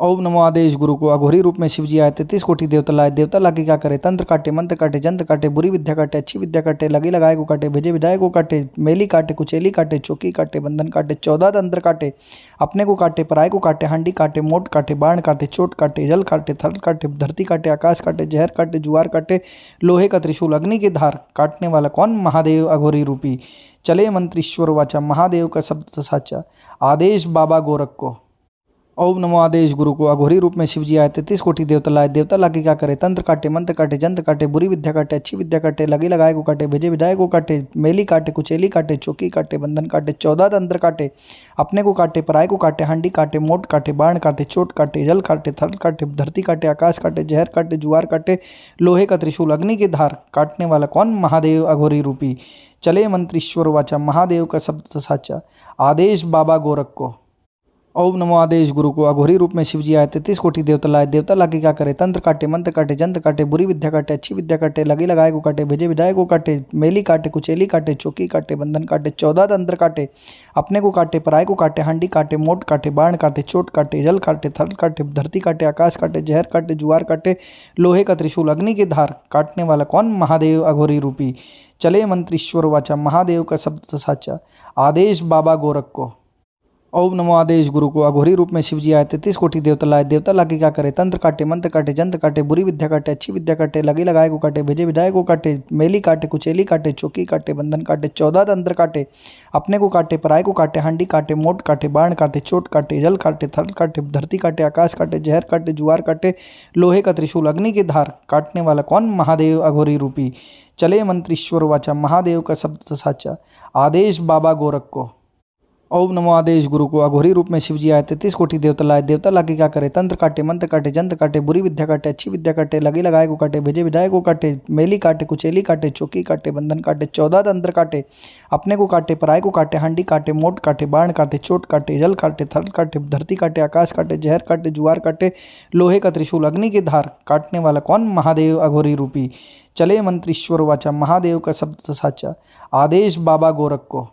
ओम नमो आदेश गुरु को अघोरी रूप में शिव जी आए 33 कोटि देवता लाए। देवता लाके क्या करे, तंत्र काटे, मंत्र काटे, जंत्र काटे, बुरी विद्या काटे, अच्छी विद्या काटे, लगे लगाए को काटे, भेजे विदाए को काटे, मेली काटे, कुचेली काटे, चौकी काटे, बंधन काटे, 14 तंत्र काटे, अपने को काटे, पराय को काटे, हांडी काटे, मोट काटे, बाण काटे, चोट काटे, जल काटे, थल काटे, धरती काटे, आकाश काटे, जहर काटे, जुआर काटे, लोहे का त्रिशूल, अग्नि की धार, काटने वाला कौन, महादेव अघोरी रूपी। चले मंत्रीश्वर वाचा, महादेव का शब्द साचा, आदेश बाबा गोरख को। ओम नमो आदेश गुरु को अघोरी रूप में शिव जी आए 33 कोटि देवता लाए। देवता लाके क्या करे, तंत्र काटे, मंत्र काटे, जंत्र काटे, बुरी विद्या काटे, अच्छी विद्या काटे, लगे लगाए को काटे, भेजे विदाए को काटे, मेली काटे, कुचेली काटे, चौकी काटे, बंधन काटे, 14 तंत्र काटे, अपने को काटे, पराय को काटे, हांडी काटे, मोट काटे, बाण काटे, चोट काटे, जल काटे, थल काटे, धरती काटे, आकाश काटे, जहर काटे, जुआर काटे, लोहे का त्रिशूल, अग्नि की धार, काटने वाला कौन, महादेव अघोरी रूपी। चले मंत्रीश्वर वाचा, महादेव का शब्द साचा, आदेश बाबा गोरख को। ओम नमो आदेश गुरु को अघोरी रूप में शिव जी आए 33 कोटि देवता लाए। देवता लाके क्या करे, तंत्र काटे, मंत्र काटे, जंत्र काटे, बुरी विद्या काटे, अच्छी विद्या काटे, लगे लगाए को काटे, भेजे विदाए को काटे, मेली काटे, कुचेली काटे, चौकी काटे, बंधन काटे, 14 तंत्र काटे, अपने को काटे, पराय को काटे, हांडी काटे, मोट काटे, बाण काटे, चोट काटे, जल काटे, थल काटे, धरती काटे, आकाश काटे, जहर काटे, जुआर काटे, लोहे का त्रिशूल, अग्नि की धार, काटने वाला कौन, महादेव अघोरी रूपी। चले मंत्रीश्वर वाचा, महादेव का शब्द साचा, आदेश बाबा गोरख को। ओम नमो आदेश गुरु को अघोरी रूप में शिवजी आए 33 कोटि देवता लाए। देवता लाके क्या करे, तंत्र काटे, मंत्र काटे, जंत्र काटे, बुरी विद्या काटे, अच्छी विद्या काटे, लगे लगाए को काटे, भेजे विधायक को काटे, मेली काटे, कुचेली काटे, चौकी काटे, बंधन काटे, 14 तंत्र काटे, अपने को काटे, पराय को काटे, हांडी काटे, मोट काटे, बाण काटे, चोट काटे, जल काटे, थल काटे, धरती काटे, आकाश काटे, जहर काटे, जुआर काटे, लोहे का त्रिशूल, अग्नि की धार, काटने वाला कौन, महादेव अघोरी रूपी। चले मंत्रीश्वर वाचा, महादेव का शब्द साचा, आदेश बाबा गोरख को। ओम नमो आदेश गुरु को अघोरी रूप में शिवजी आए 33 कोटि देवता लाए। देवता लाके क्या करे, तंत्र काटे, मंत्र काटे, जंत्र काटे, बुरी विद्या काटे, अच्छी विद्या काटे, लगे लगाए को काटे, भेजे विधायक को काटे, मेली काटे, कुचेली काटे, चौकी काटे, बंधन काटे, 14 तंत्र काटे, अपने को काटे, पराय को काटे, हांडी काटे, मोट काटे, बाण काटे, चोट काटे, जल काटे, थल काटे, धरती काटे, आकाश काटे, जहर काटे, जुआर काटे, लोहे का त्रिशूल, अग्नि की धार, काटने वाला कौन, महादेव अघोरी रूपी। चले मंत्रीश्वर वाचा, महादेव का शब्द साचा, आदेश बाबा गोरख को।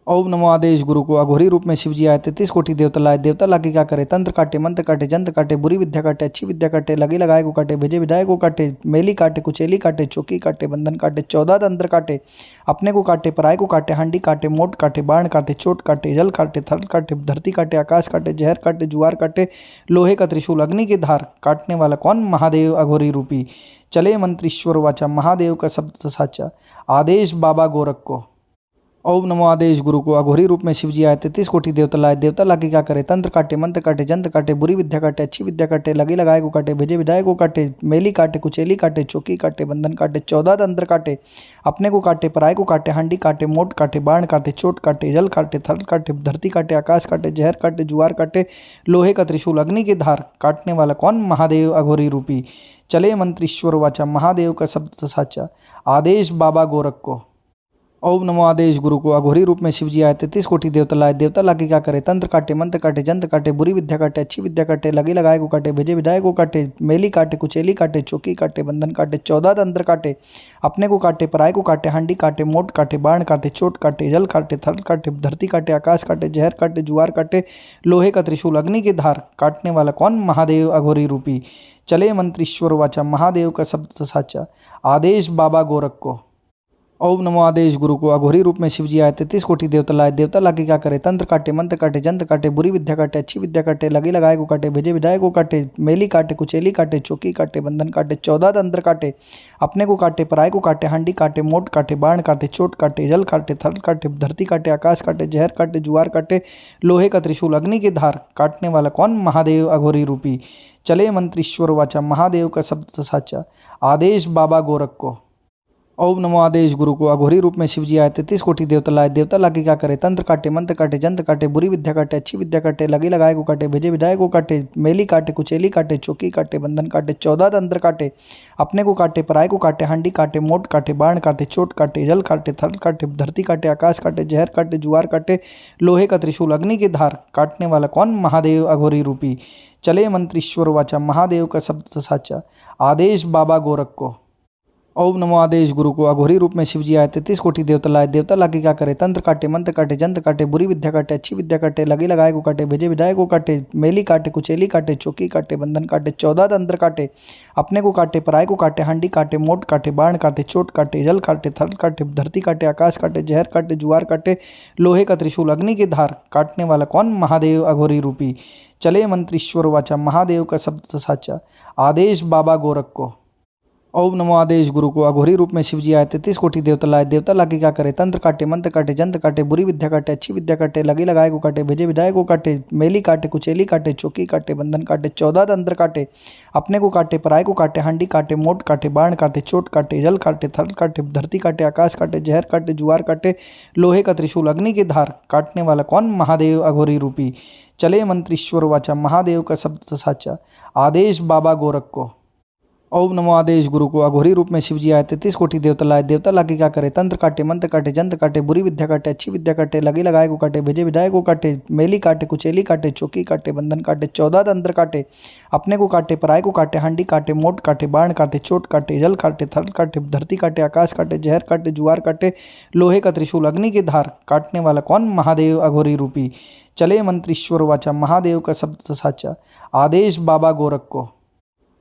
ओम नमो आदेश गुरु को अघोरी रूप में शिवजी आए 33 कोटि देवता लाए। देवता लाके क्या करे, तंत्र काटे, मंत्र काटे, जंत्र काटे, बुरी विद्या काटे, अच्छी विद्या काटे, लगे लगाए को काटे, भेजे विधायक को काटे, मेली काटे, कुचेली काटे, चौकी काटे, बंधन काटे, 14 तंत्र काटे, अपने को काटे, पराय को काटे, हांडी काटे, मोट काटे, बाण काटे, चोट काटे, जल काटे, थल काटे, धरती काटे, आकाश काटे, जहर काटे, जुआर काटे, लोहे का त्रिशूल, अग्नि की धार, काटने वाला कौन, महादेव अघोरी रूपी। चले मंत्रीश्वर वाचा, महादेव का शब्द साचा, आदेश बाबा गोरख को। ओम नमो आदेश गुरु को अघोरी रूप में शिवजी आए 33 कोटि देवता लाए। देवता लाके क्या करे, तंत्र काटे, मंत्र काटे, जंत्र काटे, बुरी विद्या काटे, अच्छी विद्या काटे, लगे लगाए को काटे, भेजे विधायक को काटे, मेली काटे, कुचेली काटे, चौकी काटे, बंधन काटे, 14 तंत्र काटे, अपने को काटे, पराय को काटे, हांडी काटे, मोट काटे, बाण काटे, चोट काटे, जल काटे, थल काटे, धरती काटे, आकाश काटे, जहर काटे, जुआर काटे, लोहे का त्रिशूल, अग्नि की धार, काटने वाला कौन, महादेव अघोरी रूपी। चले मंत्रीश्वर वाचा, महादेव का शब्द साचा, आदेश बाबा गोरख को। ओम नमो आदेश गुरु को अघोरी रूप में शिवजी आए 33 कोटि देवता लाए। देवता लाके क्या करे, तंत्र काटे, मंत्र काटे, जंत्र काटे, बुरी विद्या काटे, अच्छी विद्या काटे, लगे लगाए को काटे, भेजे विधायक को काटे, मेली काटे, कुचेली काटे, चौकी काटे, बंधन काटे, 14 तंत्र काटे, अपने को काटे, पराय को काटे, हांडी काटे, मोट काटे, बाण काटे, चोट काटे, जल काटे, थल काटे, धरती काटे, आकाश काटे, जहर काटे, जुआर काटे, लोहे का त्रिशूल, अग्नि की धार, काटने वाला कौन, महादेव अघोरी रूपी। चले मंत्रीश्वर वाचा, महादेव का शब्द साचा, आदेश बाबा गोरख को। ओम नमो आदेश गुरु को अघोरी रूप में शिवजी आए 33 कोटि देवता लाए। देवता लाके क्या करे, तंत्र काटे, मंत्र काटे, जंत्र काटे, बुरी विद्या काटे, अच्छी विद्या काटे, लगे लगाए को काटे, भेजे विधायक को काटे, मेली काटे, कुचेली काटे, चौकी काटे, बंधन काटे, 14 तंत्र काटे, अपने को काटे, पराय को काटे, हांडी काटे, मोट काटे, बाण काटे, चोट काटे, जल काटे, थल काटे, धरती काटे, आकाश काटे, जहर काटे, जुआर काटे, लोहे का त्रिशूल, अग्नि की धार, काटने वाला कौन, महादेव अघोरी रूपी। चले मंत्रीश्वर वाचा, महादेव का शब्द साचा, आदेश बाबा गोरख को। ओम नमो आदेश गुरु को अघोरी रूप में शिवजी आए 33 कोटि देवता लाए। देवता लाके क्या करे, तंत्र काटे, मंत्र काटे, जंत्र काटे, बुरी विद्या काटे, अच्छी विद्या काटे, लगे लगाए को काटे, भेजे विधायक को काटे, मेली काटे, कुचेली काटे, चौकी काटे, बंधन काटे, 14 तंत्र काटे, अपने को काटे, पराय को काटे, हांडी काटे, मोट काटे, बाण काटे, चोट काटे, जल काटे, थल काटे, धरती काटे, आकाश काटे, जहर काटे, जुआर काटे, लोहे का त्रिशूल, अग्नि की धार, काटने वाला कौन, महादेव अघोरी रूपी। चले मंत्रीश्वर वाचा, महादेव का शब्द साचा, आदेश बाबा गोरख को। ओम नमो आदेश गुरु को अघोरी रूप में शिवजी आए 33 कोटि देवता लाए। देवता लाके क्या करे, तंत्र काटे, मंत्र काटे, जंत्र काटे, बुरी विद्या काटे, अच्छी विद्या काटे, लगे लगाए को काटे, भेजे विधायक को काटे, मेली काटे, कुचेली काटे, चौकी काटे, बंधन काटे, 14 तंत्र काटे, अपने को काटे, पराय को काटे, हांडी काटे, मोट काटे, बाण काटे, चोट काटे, जल काटे, थल काटे, धरती काटे, आकाश काटे, जहर काटे, जुआर काटे, लोहे का त्रिशूल, अग्नि की धार, काटने वाला कौन, महादेव अघोरी रूपी। चले मंत्रीश्वर वाचा, महादेव का शब्द साचा, आदेश बाबा गोरख को। ओम नमो आदेश गुरु को अघोरी रूप में शिवजी आए 33 कोटि देवता लाए। देवता लाके क्या करे, तंत्र काटे, मंत्र काटे, जंत्र काटे, बुरी विद्या काटे, अच्छी विद्या काटे, लगे लगाए को काटे, भेजे विधायक को काटे, मेली काटे, कुचेली काटे, चौकी काटे, बंधन काटे, 14 तंत्र काटे, अपने को काटे, पराय को काटे, हांडी काटे, मोट काटे, बाण काटे, चोट काटे, जल काटे, थल काटे, धरती काटे, आकाश काटे, जहर काटे, जुआर काटे, लोहे का त्रिशूल, अग्नि की धार, काटने वाला कौन, महादेव अघोरी रूपी। चले मंत्रीश्वर वाचा, महादेव का शब्द साचा, आदेश बाबा गोरख को। ओम नमो आदेश गुरु को अघोरी रूप में शिवजी आए 33 कोटि देवता लाए। देवता लाके क्या करे, तंत्र काटे, मंत्र काटे, जंत्र काटे, बुरी विद्या काटे, अच्छी विद्या काटे, लगे लगाए को काटे, भेजे विधायक को काटे, मेली काटे, कुचेली काटे, चौकी काटे, बंधन काटे, 14 तंत्र काटे, अपने को काटे, पराय को काटे, हांडी काटे, मोट काटे, बाण काटे, चोट काटे, जल काटे, थल काटे, धरती काटे, आकाश काटे, जहर काटे, जुआर काटे, लोहे का त्रिशूल, अग्नि की धार, काटने वाला कौन, महादेव अघोरी रूपी। चले मंत्रीश्वर वाचा, महादेव का शब्द साचा, आदेश बाबा गोरख को।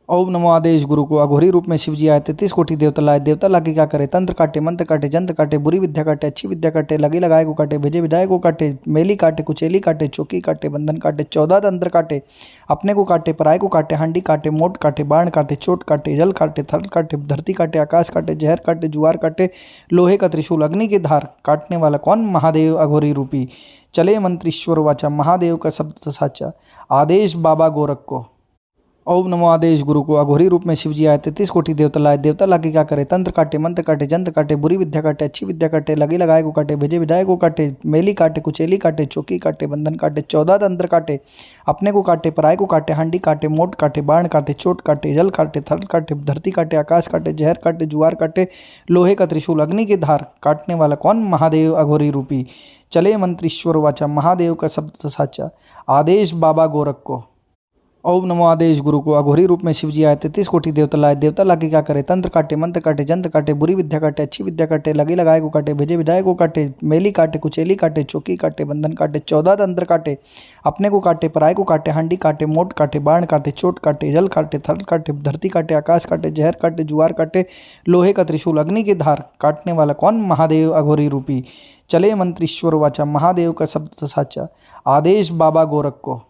ओम नमो आदेश गुरु को अघोरी रूप में शिवजी आए 33 कोटि देवता लाए। देवता लाके क्या करे, तंत्र काटे, मंत्र काटे, जंत्र काटे, बुरी विद्या काटे, अच्छी विद्या काटे, लगी लगाए को काटे, भेजे विधाए को काटे, मेली काटे, कुचेली काटे, चौकी काटे, बंधन काटे, 14 तंत्र काटे, अपने को काटे, पराय को काटे, हांडी काटे, मोट काटे, बाण काटे, चोट काटे, जल काटे, थल काटे, धरती काटे, आकाश काटे, जहर काटे, जुआर काटे, लोहे का त्रिशूल, अग्नि की धार, काटने वाला कौन, महादेव अघोरी रूपी। चले मंत्रीश्वर वाचा, महादेव का शब्द साचा, आदेश बाबा गोरख को। ओम नमो आदेश गुरु को अघोरी रूप में शिवजी आए 33 कोटि देवता लाए। देवता लाके क्या करे, तंत्र काटे, मंत्र काटे, जंत्र काटे, बुरी विद्या काटे, अच्छी विद्या काटे, लगी लगाए को काटे, भेजे विधाए को काटे, मेली काटे, कुचेली काटे, चौकी काटे, बंधन काटे, 14 तंत्र काटे, अपने को काटे, पराय को काटे, हांडी काटे, मोट काटे, बाण काटे, चोट काटे, जल काटे, थल काटे, धरती काटे, आकाश काटे, जहर काटे, जुआर काटे, लोहे का त्रिशूल, अग्नि की धार, काटने वाला कौन, महादेव अघोरी रूपी। चले मंत्रीश्वर वाचा, महादेव का शब्द साचा, आदेश बाबा गोरख को। ओम नमो आदेश गुरु को अघोरी रूप में शिवजी आए 33 कोटि देवता लाए। देवता लाके क्या करे, तंत्र काटे, मंत्र काटे, जंत्र काटे, बुरी विद्या काटे, अच्छी विद्या काटे, लगी लगाए को काटे, भेजे विधाए को काटे, मेली काटे, कुचेली काटे, चौकी काटे, बंधन काटे, 14 तंत्र काटे, अपने को काटे, पराय को काटे, हांडी काटे, मोट काटे, बाण काटे, चोट काटे, जल काटे, थल काटे, धरती काटे, आकाश काटे, जहर काटे, जुआर काटे, लोहे का त्रिशूल, अग्नि की धार, काटने वाला कौन, महादेव अघोरी रूपी। चले मंत्रीश्वर वाचा, महादेव का शब्द साचा, आदेश बाबा गोरख को।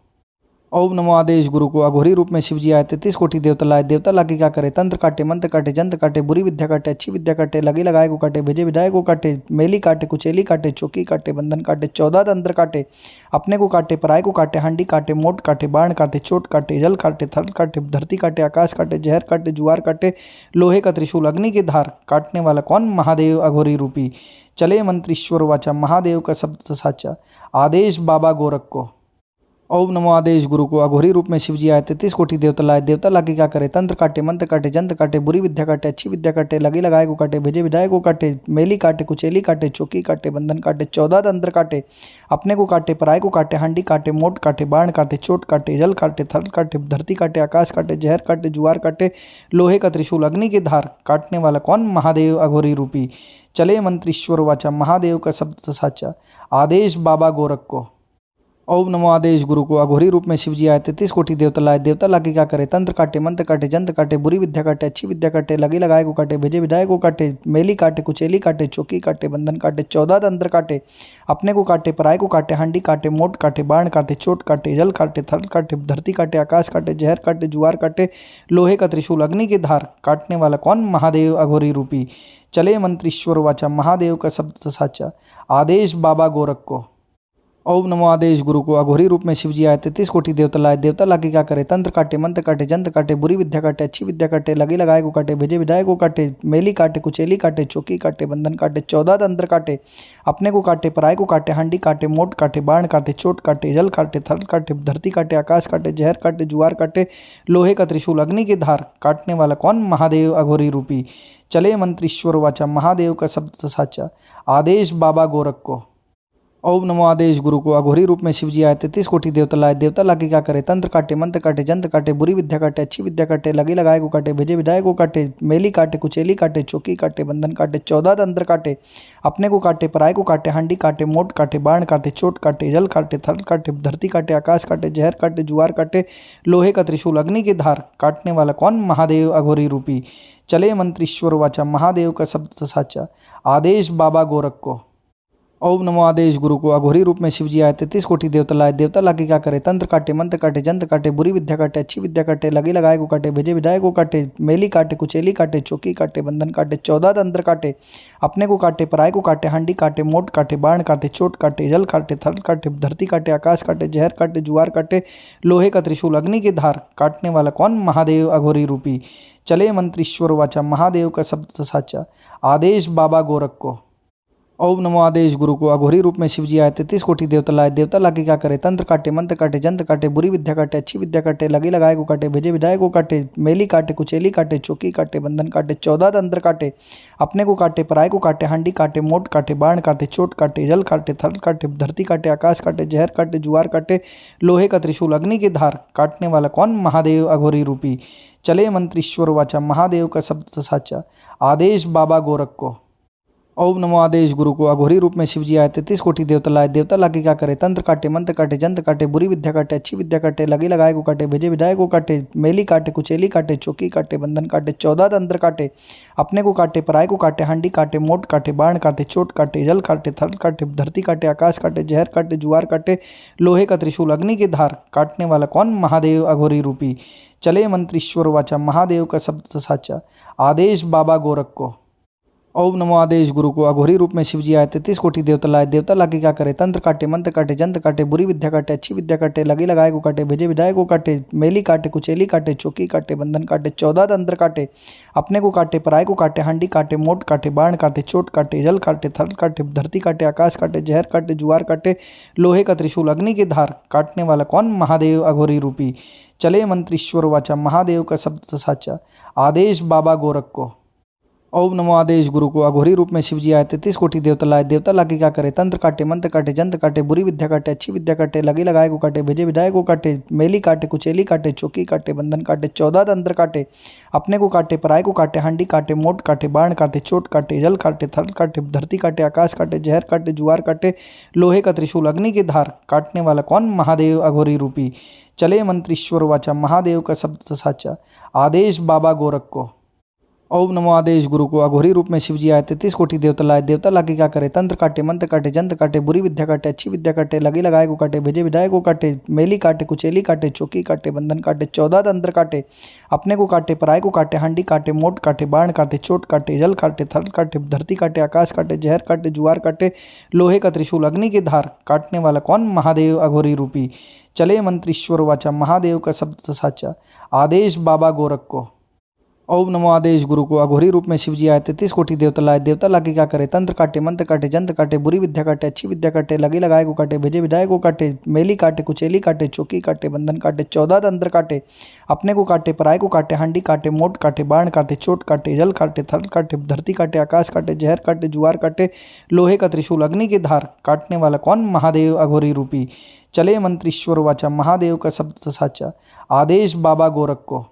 ओम नमो आदेश गुरु को अघोरी रूप में शिवजी आए 33 कोटि देवता लाए। देवता लाके क्या करे, तंत्र काटे, मंत्र काटे, जंत्र काटे, बुरी विद्या काटे, अच्छी विद्या काटे, लगी लगाए को काटे, भेजे विधाए को काटे, मेली काटे, कुचेली काटे, चौकी काटे, बंधन काटे, 14 तंत्र काटे, अपने को काटे, पराय को काटे, हांडी काटे, मोट काटे, बाण काटे, चोट काटे, जल काटे, थल काटे, धरती काटे, आकाश काटे, जहर काटे, जुआर काटे, लोहे का त्रिशूल, अग्नि की धार, काटने वाला कौन, महादेव अघोरी रूपी। चले मंत्रीश्वर वाचा, महादेव का शब्द साचा, आदेश बाबा गोरख को। ओम नमो आदेश गुरु को अघोरी रूप में शिवजी आए 33 कोटि देवता लाए। देवता लाके क्या करे, तंत्र काटे, मंत्र काटे, जंत्र काटे, बुरी विद्या काटे, अच्छी विद्या काटे, लगी लगाए को काटे, भेजे विधाए को काटे, मेली काटे, कुचेली काटे, चौकी काटे, बंधन काटे, 14 तंत्र काटे, अपने को काटे, पराय को काटे, हांडी काटे, मोट काटे, बाण काटे, चोट काटे, जल काटे, थल काटे, धरती काटे, आकाश काटे, जहर काटे, जुआर काटे, लोहे का त्रिशूल, अग्नि की धार, काटने वाला कौन, महादेव अघोरी रूपी। चले मंत्रीश्वर वाचा, महादेव का शब्द साचा, आदेश बाबा गोरख को। ओम नमो आदेश गुरु को अघोरी रूप में शिवजी आए 33 कोटि देवता लाए। देवता लाके क्या करे, तंत्र काटे, मंत्र काटे, जंत्र काटे, बुरी विद्या काटे, अच्छी विद्या काटे, लगी लगाए को काटे, भेजे विधाए को काटे, मेली काटे, कुचेली काटे, चौकी काटे, बंधन काटे, 14 तंत्र काटे, अपने को काटे, पराय को काटे, हांडी काटे, मोट काटे, बाण काटे, चोट काटे, जल काटे, थल काटे, धरती काटे, आकाश काटे, जहर काटे, जुआर काटे, लोहे का त्रिशूल, अग्नि की धार, काटने वाला कौन, महादेव अघोरी रूपी। चले मंत्रीश्वर वाचा, महादेव का शब्द साचा, आदेश बाबा गोरख को। ओम नमो आदेश गुरु को अघोरी रूप में शिवजी आए 33 कोटि देवता लाए। देवता लाके क्या करे, तंत्र काटे, मंत्र काटे, जंत्र काटे, बुरी विद्या काटे, अच्छी विद्या काटे, लगी लगाए को काटे, भेजे विधाए को काटे, मेली काटे, कुचेली काटे, चौकी काटे, बंधन काटे, 14 तंत्र काटे, अपने को काटे, पराय को काटे, हांडी काटे, मोट काटे, बाण काटे, चोट काटे, जल काटे, थल काटे, धरती काटे, आकाश काटे, जहर काटे, जुआर काटे, लोहे का त्रिशूल, अग्नि की धार, काटने वाला कौन, महादेव अघोरी रूपी। चले मंत्रीश्वर वाचा, महादेव का शब्द साचा, आदेश बाबा गोरख को। ओम नमो आदेश गुरु को अघोरी रूप में शिवजी आए 33 कोटि देवता लाए। देवता लाके क्या करे, तंत्र काटे, मंत्र काटे, जंत्र काटे, बुरी विद्या काटे, अच्छी विद्या काटे, लगी लगाए को काटे, भेजे विधाए को काटे, मेली काटे, कुचेली काटे, चौकी काटे, बंधन काटे, 14 तंत्र काटे, अपने को काटे, पराय को काटे, हांडी काटे, मोट काटे, बाण काटे, चोट काटे, जल काटे, थल काटे, धरती काटे, आकाश काटे, जहर काटे, जुआर काटे, लोहे का त्रिशूल, अग्नि की धार, काटने वाला कौन, महादेव अघोरी रूपी। चले मंत्रीश्वर वाचा, महादेव का शब्द साचा, आदेश बाबा गोरख को। ओम नमो आदेश गुरु को अघोरी रूप में शिवजी आए 33 कोटि देवता लाए। देवता लाके क्या करे, तंत्र काटे, मंत्र काटे, जंत्र काटे, बुरी विद्या काटे, अच्छी विद्या काटे, लगी लगाए को काटे, भेजे विधाए को काटे, मेली काटे, कुचेली काटे, चौकी काटे, बंधन काटे, 14 तंत्र काटे, अपने को काटे, पराय को काटे, हांडी काटे, मोट काटे, बाण काटे, चोट काटे, जल काटे, थल काटे, धरती काटे, आकाश काटे, जहर काटे, जुआर काटे, लोहे का त्रिशूल, अग्नि की धार, काटने वाला कौन, महादेव अघोरी रूपी। चले मंत्रीश्वर वाचा, महादेव का शब्द साचा, आदेश बाबा गोरख को। ओम नमो आदेश गुरु को अघोरी रूप में शिवजी आए 33 कोटि देवता लाए। देवता लाके क्या करे, तंत्र काटे, मंत्र काटे, जंत्र काटे, बुरी विद्या काटे, अच्छी विद्या काटे, लगी लगाए को काटे, भेजे विधाए को काटे, मेली काटे, कुचेली काटे, चौकी काटे, बंधन काटे, 14 तंत्र काटे, अपने को काटे, पराय को काटे, हांडी काटे, मोट काटे, बाण काटे, चोट काटे, जल काटे, थल काटे, धरती काटे, आकाश काटे, जहर काटे, जुआर काटे, लोहे का त्रिशूल, अग्नि की धार, काटने वाला कौन, महादेव अघोरी रूपी। चले मंत्रीश्वर वाचा, महादेव का शब्द साचा, आदेश बाबा गोरख को। ओम नमो आदेश गुरु को। अघोरी रूप में शिवजी आए, 33 कोटि देवता लाए। देवता लाके क्या करे, तंत्र काटे, मंत्र काटे, जंत्र काटे, बुरी विद्या काटे, अच्छी विद्या काटे, लगे लगाए को काटे, भेजे विधाए को काटे, मेली काटे, कुचेली काटे, चौकी काटे, बंधन काटे, 14 तंत्र काटे, अपने को काटे, पराय को काटे, हांडी काटे, मोट काटे, बाण काटे, चोट काटे, जल काटे, थल काटे, धरती काटे, आकाश काटे, जहर काटे, जुआर काटे, लोहे का त्रिशूल, अग्नि की धार, काटने वाला कौन, महादेव अघोरी रूपी। चले मंत्रीश्वर वाचा, महादेव का शब्द साचा, आदेश बाबा गोरख को। ओम नमो आदेश गुरु को। अघोरी रूप में शिवजी आए, 33 कोटि देवता लाए। देवता लाके क्या करे, तंत्र काटे, मंत्र काटे, जंत्र काटे, बुरी विद्या काटे, अच्छी विद्या काटे, लगे लगाए को काटे, भेजे विधाए को काटे, मेली काटे, कुचेली काटे, चौकी काटे, बंधन काटे, 14 तंत्र काटे, अपने को काटे, पराय को काटे, हांडी काटे, मोट काटे, बाण काटे, चोट काटे, जल काटे, थल काटे, धरती काटे, आकाश काटे, जहर काटे, जुआर काटे, लोहे का त्रिशूल, अग्नि की धार, काटने वाला कौन, महादेव अघोरी रूपी। चले मंत्रीश्वर वाचा, महादेव का शब्द साचा, आदेश बाबा गोरख को। ओम नमो आदेश गुरु को। अघोरी रूप में शिवजी आए, 33 कोटि देवता लाए। देवता लाके क्या करे, तंत्र काटे, मंत्र काटे, जंत्र काटे, बुरी विद्या काटे, अच्छी विद्या काटे, लगे लगाए को काटे, भेजे विधाए को काटे, मेली काटे, कुचेली काटे, चौकी काटे, बंधन काटे, 14 तंत्र काटे, अपने को काटे, पराय को काटे, हांडी काटे, मोट काटे, बाण काटे, चोट काटे, जल काटे, थल काटे, धरती काटे, आकाश काटे, जहर काटे, जुआर काटे, लोहे का त्रिशूल, अग्नि की धार, काटने वाला कौन, महादेव अघोरी रूपी। चले मंत्रीश्वर वाचा, महादेव का शब्द साचा, आदेश बाबा गोरख को। ओम नमो आदेश गुरु को। अघोरी रूप में शिवजी आए, 33 कोटि देवता लाए। देवता लाके क्या करे, तंत्र काटे, मंत्र काटे, जंत्र काटे, बुरी विद्या काटे, अच्छी विद्या काटे, लगे लगाए को काटे, भेजे विधाए को काटे, मेली काटे, कुचेली काटे, चौकी काटे, बंधन काटे, 14 तंत्र काटे, अपने को काटे, पराय को काटे, हांडी काटे, मोट काटे, बाण काटे, चोट काटे, जल काटे, थल काटे, धरती काटे, आकाश काटे, जहर काटे, जुआर काटे, लोहे का त्रिशूल, अग्नि की धार, काटने वाला कौन, महादेव अघोरी रूपी। चले मंत्रीश्वर वाचा, महादेव का शब्द साचा, आदेश बाबा गोरख को। ओम नमो आदेश गुरु को। अघोरी रूप में शिवजी आए, 33 कोटि देवता लाए। देवता लाके क्या करे, तंत्र काटे, मंत्र काटे, जंत्र काटे, बुरी विद्या काटे, अच्छी विद्या काटे, लगे लगाए को काटे, भेजे विधाए को काटे, मेली काटे, कुचेली काटे, चौकी काटे, बंधन काटे, 14 तंत्र काटे, अपने को काटे, पराय को काटे, हांडी काटे, मोट काटे, बाण काटे, चोट काटे, जल काटे, थल काटे, धरती काटे, आकाश काटे, जहर काटे, जुआर काटे, लोहे का त्रिशूल, अग्नि की धार, काटने वाला कौन, महादेव अघोरी रूपी। चले मंत्रीश्वर वाचा, महादेव का शब्द साचा, आदेश बाबा गोरख को।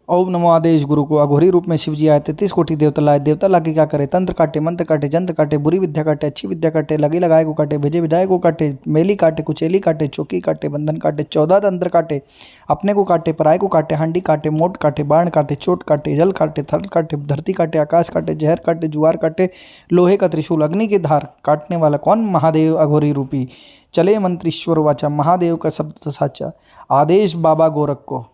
ओम नमो आदेश गुरु को। अघोरी रूप में शिवजी आए, 33 कोटि देवता लाए। देवता लाके क्या करे, तंत्र काटे, मंत्र काटे, जंत्र काटे, बुरी विद्या काटे, अच्छी विद्या काटे, लगे लगाए को काटे, भेजे विधाए को काटे, मेली काटे, कुचेली काटे, चौकी काटे, बंधन काटे, 14 तंत्र काटे, अपने को काटे, पराय को काटे, हांडी काटे, मोट काटे, बाण काटे, चोट काटे, जल काटे, थल काटे, धरती काटे, आकाश काटे, जहर काटे, जुआर काटे, लोहे का त्रिशूल, अग्नि की धार, काटने वाला कौन, महादेव अघोरी रूपी। चले मंत्रीश्वर वाचा, महादेव का शब्द साचा, आदेश बाबा गोरख को।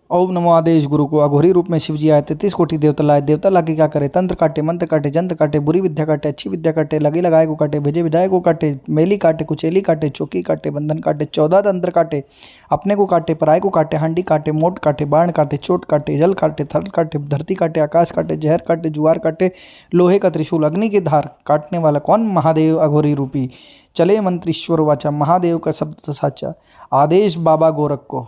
ओम नमो आदेश गुरु को। अघोरी रूप में शिवजी आए, 33 कोटि देवता लाए। देवता लाके क्या करे, तंत्र काटे, मंत्र काटे, जंत्र काटे, बुरी विद्या काटे, अच्छी विद्या काटे, लगे लगाए को काटे, भेजे विधाए को काटे, मेली काटे, कुचेली काटे, चौकी काटे, बंधन काटे, 14 तंत्र काटे, अपने को काटे, पराय को काटे, हांडी काटे, मोट काटे, बाण काटे, चोट काटे, जल काटे, थल काटे, धरती काटे, आकाश काटे, जहर काटे, जुआर काटे, लोहे का त्रिशूल, अग्नि की धार, काटने वाला कौन, महादेव अघोरी रूपी। चले मंत्रीश्वर वाचा, महादेव का शब्द साचा, आदेश बाबा गोरख को।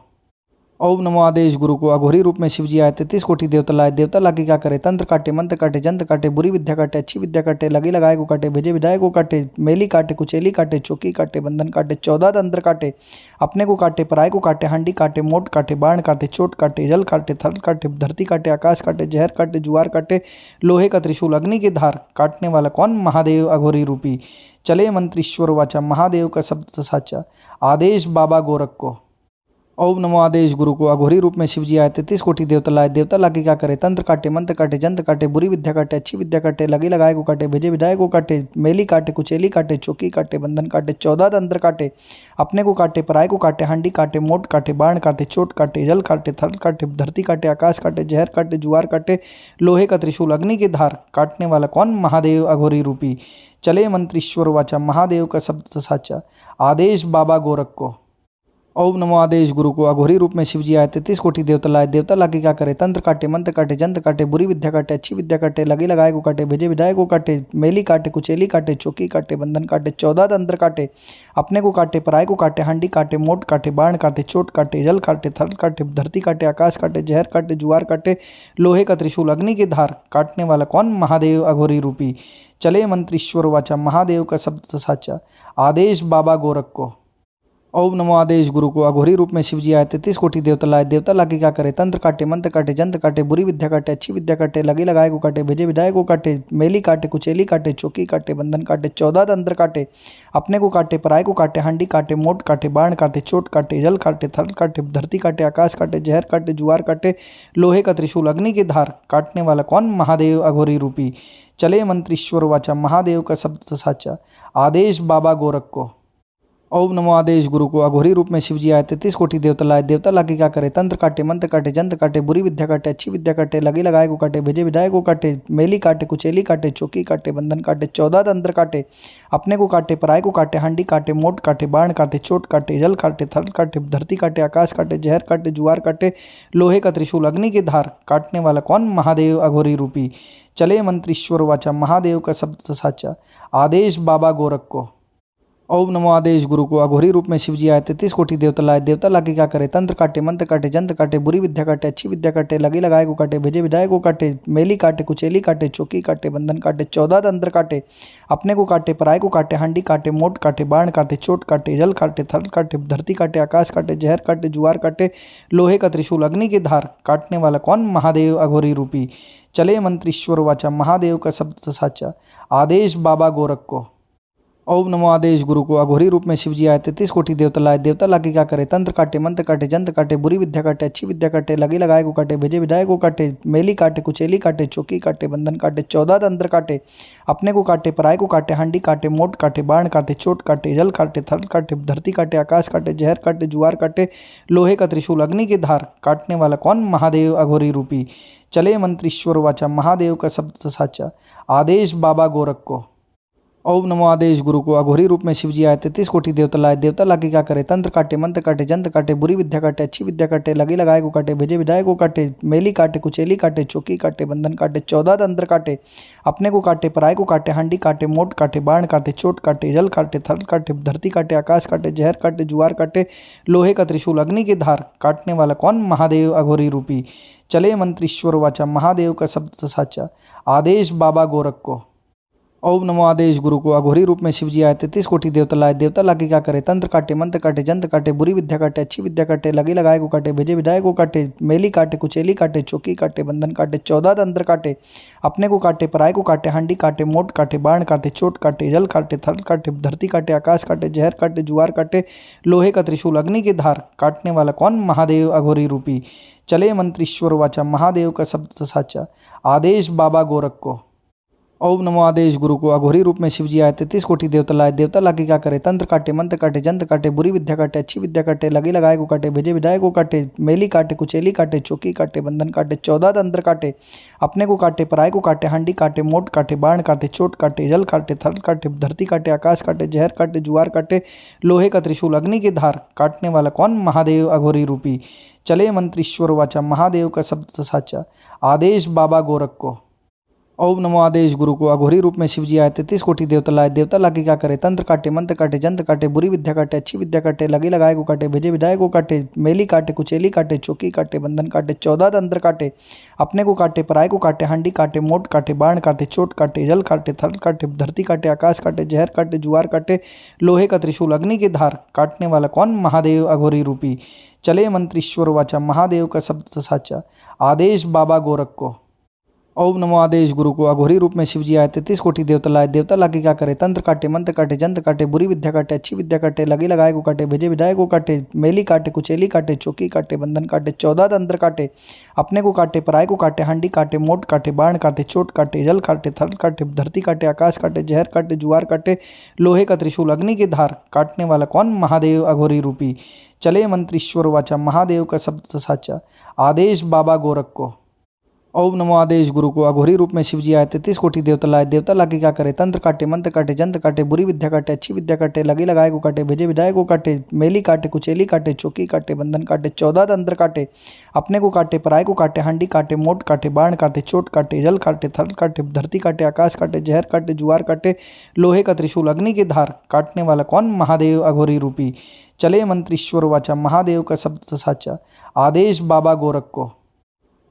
ओम नमो आदेश गुरु को। अघोरी रूप में शिवजी आए, 33 कोटि देवता लाए। देवता लाके क्या करे, तंत्र काटे, मंत्र काटे, जंत्र काटे, बुरी विद्या काटे, अच्छी विद्या काटे, लगे लगाए को काटे, भेजे विधाए को काटे, मेली काटे, कुचेली काटे, चौकी काटे, बंधन काटे, 14 तंत्र काटे, अपने को काटे, पराय को काटे, हांडी काटे, मोट काटे, बाण काटे, चोट काटे, जल काटे, थल काटे, धरती काटे, आकाश काटे, जहर काटे, जुआर काटे, लोहे का त्रिशूल, अग्नि की धार, काटने वाला कौन, महादेव अघोरी रूपी। चले मंत्रीश्वर वाचा, महादेव का शब्द साचा, आदेश बाबा गोरख को। ओम नमो आदेश गुरु को। अघोरी रूप में शिवजी आए, 33 कोटि देवता लाए। देवता लाके क्या करे, तंत्र काटे, मंत्र काटे, जंत्र काटे, बुरी विद्या काटे, अच्छी विद्या काटे, लगे लगाए को काटे, भेजे विधाए को काटे, मेली काटे, कुचेली काटे, चौकी काटे, बंधन काटे, 14 तंत्र काटे, अपने को काटे, पराय को काटे, हांडी काटे, मोट काटे, बाण काटे, चोट काटे, जल काटे, थल काटे, धरती काटे, आकाश काटे, जहर काटे, जुआर काटे, लोहे का त्रिशूल, अग्नि की धार, काटने वाला कौन, महादेव अघोरी रूपी। चले मंत्रीश्वर वाचा, महादेव का शब्द साचा, आदेश बाबा गोरख को। ओम नमो आदेश गुरु को। अघोरी रूप में शिवजी आए, 33 कोटि देवता लाए। देवता लाके क्या करे, तंत्र काटे, मंत्र काटे, जंत्र काटे, बुरी विद्या काटे, अच्छी विद्या काटे, लगे लगाए को काटे, भेजे विधाए को काटे, मेली काटे, कुचेली काटे, चौकी काटे, बंधन काटे, 14 तंत्र काटे, अपने को काटे, पराय को काटे, हांडी काटे, मोट काटे, बाण काटे, चोट काटे, जल काटे, थल काटे, धरती काटे, आकाश काटे, जहर काटे, जुआर काटे, लोहे का त्रिशूल, अग्नि की धार, काटने वाला कौन, महादेव अघोरी रूपी। चले मंत्रीश्वर वाचा, महादेव का शब्द साचा, आदेश बाबा गोरख को। ओम नमो आदेश गुरु को अघोरी रूप में शिव जी आए 33 कोटि देवता लाए। देवता लाके क्या करे, तंत्र काटे, मंत्र काटे, जंत्र काटे, बुरी विद्या काटे, अच्छी विद्या काटे, लगे लगाए को काटे, भेजे विदाए को काटे, मेली काटे, कुचेली काटे, चौकी काटे, बंधन काटे, 14 तंत्र काटे, अपने को काटे, पराय को काटे, हांडी काटे, मोट काटे, बाण काटे, चोट काटे, जल काटे, थल काटे, धरती काटे, आकाश काटे, जहर काटे, जुआर काटे, लोहे का त्रिशूल, अग्नि की धार, काटने वाला कौन, महादेव अघोरी रूपी। चले मंत्रीश्वर वाचा, महादेव का शब्द साचा, आदेश बाबा गोरख को। ओम नमो आदेश गुरु को अघोरी रूप में शिव जी आए 33 कोटि देवता लाए। देवता लाके क्या करे, तंत्र काटे, मंत्र काटे, जंत्र काटे, बुरी विद्या काटे, अच्छी विद्या काटे, लगे लगाए को काटे, भेजे विदाए को काटे, मेली काटे, कुचेली काटे, चौकी काटे, बंधन काटे, 14 तंत्र काटे, अपने को काटे, पराय को काटे, हांडी काटे, मोट काटे, बाण काटे, चोट काटे, जल काटे, थल काटे, धरती काटे, आकाश काटे, जहर काटे, जुआर काटे, लोहे का त्रिशूल, अग्नि की धार, काटने वाला कौन, महादेव अघोरी रूपी। चले मंत्रीश्वर वाचा, महादेव का शब्द साचा, आदेश बाबा गोरख को। ओम नमो आदेश गुरु को अघोरी रूप में शिव जी आए 33 कोटि देवता लाए। देवता लाके क्या करे, तंत्र काटे, मंत्र काटे, जंत्र काटे, बुरी विद्या काटे, अच्छी विद्या काटे, लगे लगाए को काटे, भेजे विदाए को काटे, मेली काटे, कुचेली काटे, चौकी काटे, बंधन काटे, 14 तंत्र काटे, अपने को काटे, पराय को काटे, हांडी काटे, मोट काटे, बाण काटे, चोट काटे, जल काटे, थल काटे, धरती काटे, आकाश काटे, जहर काटे, जुआर काटे, लोहे का त्रिशूल, अग्नि की धार, काटने वाला कौन, महादेव अघोरी रूपी। चले मंत्रीश्वर वाचा, महादेव का शब्द साचा, आदेश बाबा गोरख को। ओम नमो आदेश गुरु को अघोरी रूप में शिव जी आए 33 कोटि देवता लाए। देवता लाके क्या करे, तंत्र काटे, मंत्र काटे, जंत्र काटे, बुरी विद्या काटे, अच्छी विद्या काटे, लगे लगाए को काटे, भेजे विदाए को काटे, मेली काटे, कुचेली काटे, चौकी काटे, बंधन काटे, 14 तंत्र काटे, अपने को काटे, पराय को काटे, हांडी काटे, मोट काटे, बाण काटे, चोट काटे, जल काटे, थल काटे, धरती काटे, आकाश काटे, जहर काटे, जुआर काटे, लोहे का त्रिशूल, अग्नि की धार, काटने वाला कौन, महादेव अघोरी रूपी। चले मंत्रीश्वर वाचा, महादेव का शब्द साचा, आदेश बाबा गोरख को। ओम नमो आदेश गुरु को अघोरी रूप में शिव जी आए 33 कोटि देवता लाए। देवता लाके क्या करे, तंत्र काटे, मंत्र काटे, जंत्र काटे, बुरी विद्या काटे, अच्छी विद्या काटे, लगे लगाए को काटे, भेजे विदाए को काटे, मेली काटे, कुचेली काटे, चौकी काटे, बंधन काटे, 14 तंत्र काटे, अपने को काटे, पराय को काटे, हांडी काटे, मोट काटे, बाण काटे, चोट काटे, जल काटे, थल काटे, धरती काटे, आकाश काटे, जहर काटे, जुआर काटे, लोहे का त्रिशूल, अग्नि की धार, काटने वाला कौन, महादेव अघोरी रूपी। चले मंत्रीश्वर वाचा, महादेव का शब्द साचा, आदेश बाबा गोरख को। ओम नमो आदेश गुरु को अघोरी रूप में शिव जी आए 33 कोटि देवता लाए। देवता लाके क्या करे, तंत्र काटे, मंत्र काटे, जंत्र काटे, बुरी विद्या काटे, अच्छी विद्या काटे, लगे लगाए को काटे, भेजे विदाए को काटे, मेली काटे, कुचेली काटे, चौकी काटे, बंधन काटे, 14 तंत्र काटे, अपने को काटे, पराय को काटे, हांडी काटे, मोट काटे, बाण काटे, चोट काटे, जल काटे, थल काटे, धरती काटे, आकाश काटे, जहर काटे, जुआर काटे, लोहे का त्रिशूल, अग्नि की धार, काटने वाला कौन, महादेव अघोरी रूपी। चले मंत्रीश्वर वाचा, महादेव का शब्द साचा, आदेश बाबा गोरख को। ओम नमो आदेश गुरु को अघोरी रूप में शिव जी आए 33 कोटि देवता लाए। देवता लाके क्या करे, तंत्र काटे, मंत्र काटे, जंत्र काटे, बुरी विद्या काटे, अच्छी विद्या काटे, लगे लगाए को काटे, भेजे विदाए को काटे, मेली काटे, कुचेली काटे, चौकी काटे, बंधन काटे, 14 तंत्र काटे, अपने को काटे, पराय को काटे, हांडी काटे, मोट काटे, बाण काटे, चोट काटे, जल काटे, थल काटे, धरती काटे, आकाश काटे, जहर काटे, जुआर काटे, लोहे का त्रिशूल, अग्नि की धार, काटने वाला कौन, महादेव अघोरी रूपी। चले मंत्रीश्वर वाचा, महादेव का शब्द साचा, आदेश बाबा गोरख को। ओम नमो आदेश गुरु को अघोरी रूप में शिव जी आए 33 कोटि देवता लाए। देवता लाके क्या करे, तंत्र काटे, मंत्र काटे, जंत्र काटे, बुरी विद्या काटे, अच्छी विद्या काटे, लगे लगाए को काटे, भेजे विदाए को काटे, मेली काटे, कुचेली काटे, चौकी काटे, बंधन काटे, 14 तंत्र काटे, अपने को काटे, पराय को काटे, हांडी काटे, मोट काटे, बाण काटे, चोट काटे, जल काटे, थल काटे, धरती काटे, आकाश काटे, जहर काटे, जुआर काटे, लोहे का त्रिशूल, अग्नि की धार, काटने वाला कौन, महादेव अघोरी रूपी। चले मंत्रीश्वर वाचा, महादेव का शब्द साचा, आदेश बाबा गोरख को। ओम नमो आदेश गुरु को अघोरी रूप में शिव जी आए 33 कोटि देवता लाए। देवता लाके क्या करे, तंत्र काटे, मंत्र काटे, जंत्र काटे, बुरी विद्या काटे, अच्छी विद्या काटे, लगे लगाए को काटे, भेजे विदाए को काटे, मेली काटे, कुचेली काटे, चौकी काटे, बंधन काटे, 14 तंत्र काटे, अपने को काटे, पराय को काटे, हांडी काटे, मोट काटे, बाण काटे, चोट काटे, जल काटे, थल काटे, धरती काटे, आकाश काटे, जहर काटे, जुआर काटे, लोहे का त्रिशूल, अग्नि की धार, काटने वाला कौन, महादेव अघोरी रूपी। चले मंत्रीश्वर वाचा, महादेव का शब्द साचा, आदेश बाबा गोरख को। ओम नमो आदेश गुरु को अघोरी रूप में शिव जी आए 33 कोटि देवता लाए। देवता लाके क्या करे, तंत्र काटे, मंत्र काटे, जंत्र काटे, बुरी विद्या काटे, अच्छी विद्या काटे, लगे लगाए को काटे, भेजे विदाए को काटे, मेली काटे, कुचेली काटे, चौकी काटे, बंधन काटे, 14 तंत्र काटे, अपने को काटे, पराय को काटे, हांडी काटे, मोट काटे, बाण काटे, चोट काटे, जल काटे, थल काटे, धरती काटे, आकाश काटे, जहर काटे, जुआर काटे, लोहे का त्रिशूल, अग्नि की धार, काटने वाला कौन, महादेव अघोरी रूपी। चले मंत्रीश्वर वाचा, महादेव का शब्द साचा, आदेश बाबा गोरख को।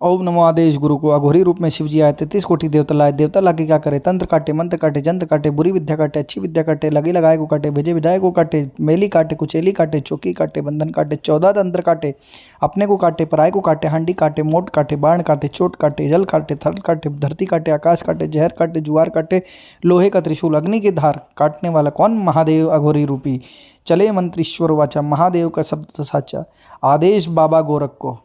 ओम नमो आदेश गुरु को अघोरी रूप में शिव जी आए 33 कोटि देवता लाए। देवता लाके क्या करे, तंत्र काटे, मंत्र काटे, जंत्र काटे, बुरी विद्या काटे, अच्छी विद्या काटे, लगे लगाए को काटे, भेजे विधायक को काटे, मेली काटे, कुचेली काटे, चौकी काटे, बंधन काटे, 14 तंत्र काटे, अपने को काटे, पराय को काटे, हांडी काटे, मोट काटे, बाण काटे, चोट काटे, जल काटे, थल काटे, धरती काटे, आकाश काटे, जहर काटे, जुआर काटे, लोहे का त्रिशूल, अग्नि की धार, काटने वाला कौन, महादेव अघोरी रूपी। चले मंत्रीश्वर वाचा, महादेव का शब्द साचा, आदेश बाबा गोरख को।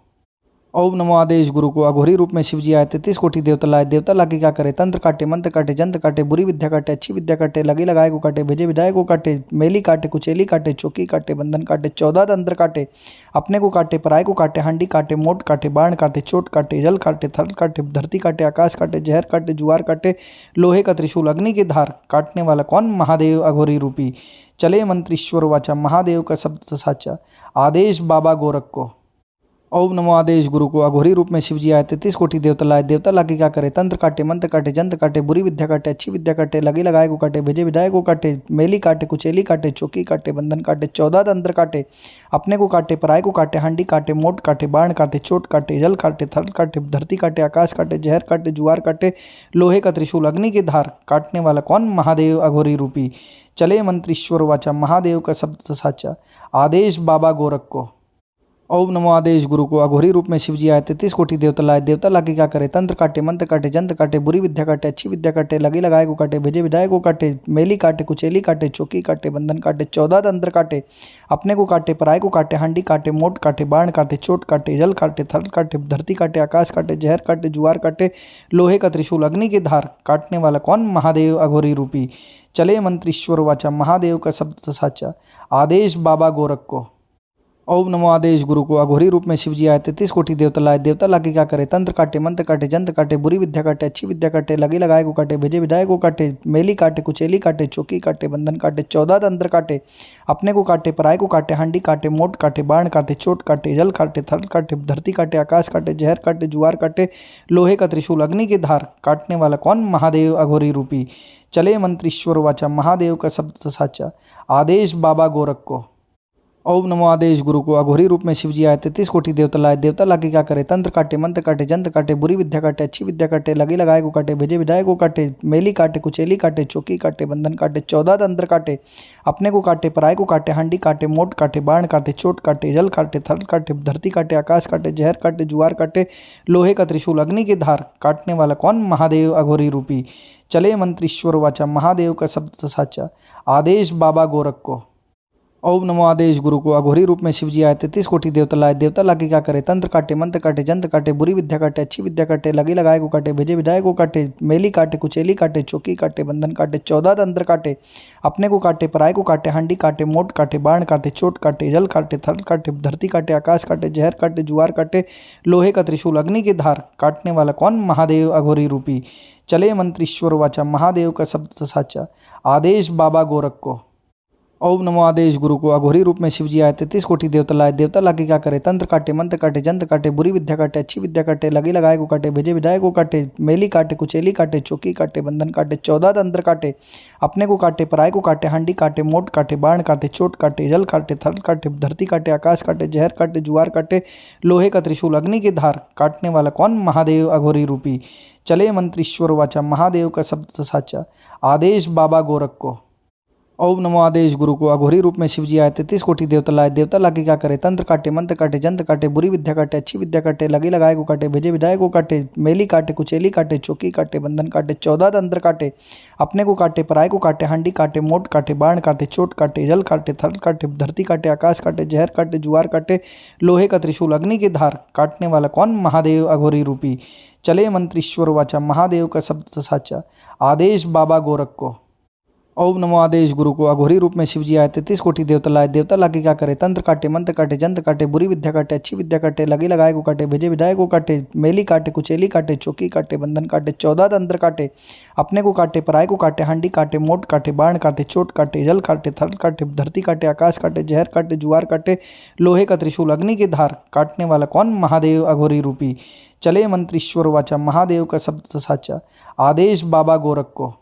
ओम नमो आदेश गुरु को अघोरी रूप में शिव जी आए 33 कोटि देवता लाए। देवता लाके क्या करे, तंत्र काटे, मंत्र काटे, जंत्र काटे, बुरी विद्या काटे, अच्छी विद्या काटे, लगे लगाए को काटे, भेजे विधायक को काटे, मेली काटे, कुचेली काटे, चौकी काटे, बंधन काटे, 14 तंत्र काटे, अपने को काटे, पराय को काटे, हांडी काटे, मोट काटे, बाण काटे, चोट काटे, जल काटे, थल काटे, धरती काटे, आकाश काटे, जहर काटे, जुआर काटे, लोहे का त्रिशूल, अग्नि की धार, काटने वाला कौन, महादेव अघोरी रूपी। चले मंत्रीश्वर वाचा, महादेव का शब्द साचा, आदेश बाबा गोरख को। ओम नमो आदेश गुरु को अघोरी रूप में शिव जी आए 33 कोटि देवता लाए। देवता लाके क्या करे, तंत्र काटे, मंत्र काटे, जंत्र काटे, बुरी विद्या काटे, अच्छी विद्या काटे, लगे लगाए को काटे, भेजे विधायक को काटे, मेली काटे, कुचेली काटे, चौकी काटे, बंधन काटे, 14 तंत्र काटे, अपने को काटे, पराय को काटे, हांडी काटे, मोट काटे, बाण काटे, चोट काटे, जल काटे, थल काटे, धरती काटे, आकाश काटे, जहर काटे, जुआर काटे, लोहे का त्रिशूल, अग्नि की धार, काटने वाला कौन, महादेव अघोरी रूपी। चले मंत्रीश्वर वाचा, महादेव का शब्द साचा, आदेश बाबा गोरख को। ओम नमो आदेश गुरु को अघोरी रूप में शिव जी आए 33 कोटि देवता लाए। देवता लाके क्या करे, तंत्र काटे, मंत्र काटे, जंत्र काटे, बुरी विद्या काटे, अच्छी विद्या काटे, लगे लगाए को काटे, भेजे विधायक को काटे, मेली काटे, कुचेली काटे, चौकी काटे, बंधन काटे, 14 तंत्र काटे, अपने को काटे, पराय को काटे, हांडी काटे, मोट काटे, बाण काटे, चोट काटे, जल काटे, थल काटे, धरती काटे, आकाश काटे, जहर काटे, जुआर काटे, लोहे का त्रिशूल, अग्नि की धार, काटने वाला कौन, महादेव अघोरी रूपी। चले मंत्रीश्वर वाचा, महादेव का शब्द साचा, आदेश बाबा गोरख को। ओम नमो आदेश गुरु को अघोरी रूप में शिव जी आए 33 कोटि देवता लाए। देवता लाके क्या करे, तंत्र काटे, मंत्र काटे, जंत्र काटे, बुरी विद्या काटे, अच्छी विद्या काटे, लगे लगाए को काटे, भेजे विधायक को काटे, मेली काटे, कुचेली काटे, चौकी काटे, बंधन काटे, 14 तंत्र काटे, अपने को काटे, पराय को काटे, हांडी काटे, मोट काटे, बाण काटे, चोट काटे, जल काटे, थल काटे, धरती काटे, आकाश काटे, जहर काटे, जुआर काटे, लोहे का त्रिशूल, अग्नि की धार, काटने वाला कौन, महादेव अघोरी रूपी। चले मंत्रीश्वर वाचा, महादेव का शब्द साचा, आदेश बाबा गोरख को। ओम नमो आदेश गुरु को अघोरी रूप में शिव जी आए 33 कोटि देवता लाए। देवता लाके क्या करे, तंत्र काटे, मंत्र काटे, जंत्र काटे, बुरी विद्या काटे, अच्छी विद्या काटे, लगे लगाए को काटे, भेजे विधायक को काटे, मेली काटे, कुचेली काटे, चौकी काटे, बंधन काटे, 14 तंत्र काटे, अपने को काटे, पराय को काटे, हांडी काटे, मोट काटे, बाण काटे, चोट काटे, जल काटे, थल काटे, धरती काटे, आकाश काटे, जहर काटे, जुआर काटे, लोहे का त्रिशूल, अग्नि की धार, काटने वाला कौन, महादेव अघोरी रूपी। चले मंत्रीश्वर वाचा, महादेव का शब्द साचा, आदेश बाबा गोरख को। ओम नमो आदेश गुरु को अघोरी रूप में शिव जी आए 33 कोटि देवता लाए। देवता लाके क्या करे, तंत्र काटे, मंत्र काटे, जंत्र काटे, बुरी विद्या काटे, अच्छी विद्या काटे, लगे लगाए को काटे, भेजे विधायक को काटे, मेली काटे, कुचेली काटे, चौकी काटे, बंधन काटे, 14 तंत्र काटे, अपने को काटे, पराय को काटे, हांडी काटे, मोट काटे, बाण काटे, चोट काटे, जल काटे, थल काटे, धरती काटे, आकाश काटे, जहर काटे, जुआर काटे, लोहे का त्रिशूल, अग्नि की धार, काटने वाला कौन, महादेव अघोरी रूपी। चले मंत्रीश्वर वाचा, महादेव का शब्द साचा, आदेश बाबा गोरख को। ओम नमो आदेश गुरु को अघोरी रूप में शिव जी आए 33 कोटि देवता लाए। देवता लाके क्या करे, तंत्र काटे, मंत्र काटे, जंत्र काटे, बुरी विद्या काटे, अच्छी विद्या काटे, लगे लगाए को काटे, भेजे विधायक को काटे, मेली काटे, कुचेली काटे, चौकी काटे, बंधन काटे, 14 तंत्र काटे, अपने को काटे, पराय को काटे, हांडी काटे, मोट काटे, बाण काटे, चोट काटे, जल काटे, थल काटे, धरती काटे, आकाश काटे, जहर काटे, जुआर काटे, लोहे का त्रिशूल, अग्नि की धार, काटने वाला कौन, महादेव अघोरी रूपी। चले मंत्रीश्वर वाचा, महादेव का शब्द साचा, आदेश बाबा गोरख को। ओम नमो आदेश गुरु को अघोरी रूप में शिव जी आए 33 कोटि देवता लाए। देवता लाके क्या करे, तंत्र काटे, मंत्र काटे, जंत्र काटे, बुरी विद्या काटे, अच्छी विद्या काटे, लगे लगाए को काटे, भेजे विधायक को काटे, मेली काटे, कुचेली काटे, चौकी काटे, बंधन काटे, 14 तंत्र काटे, अपने को काटे, पराय को काटे, हांडी काटे, मोट काटे, बाण काटे, चोट काटे, जल काटे, थल काटे, धरती काटे, आकाश काटे, जहर काटे, जुआर काटे, लोहे का त्रिशूल, अग्नि की धार, काटने वाला कौन, महादेव अघोरी रूपी। चले मंत्रीश्वर वाचा, महादेव का शब्द साचा, आदेश बाबा गोरख को। ओम नमो आदेश गुरु को अघोरी रूप में शिव जी आए 33 कोटि देवता लाए। देवता लाके क्या करे, तंत्र काटे, मंत्र काटे, जंत्र काटे, बुरी विद्या काटे, अच्छी विद्या काटे, लगे लगाए को काटे, भेजे विधायक को काटे, मेली काटे, कुचेली काटे, चौकी काटे, बंधन काटे, 14 तंत्र काटे, अपने को काटे, पराय को काटे, हांडी काटे, मोट काटे, बाण काटे, चोट काटे, जल काटे, थल काटे, धरती काटे, आकाश काटे, जहर काटे, जुआर काटे, लोहे का त्रिशूल, अग्नि की धार, काटने वाला कौन, महादेव अघोरी रूपी। चले मंत्रीश्वर वाचा, महादेव का शब्द साचा, आदेश बाबा गोरख को।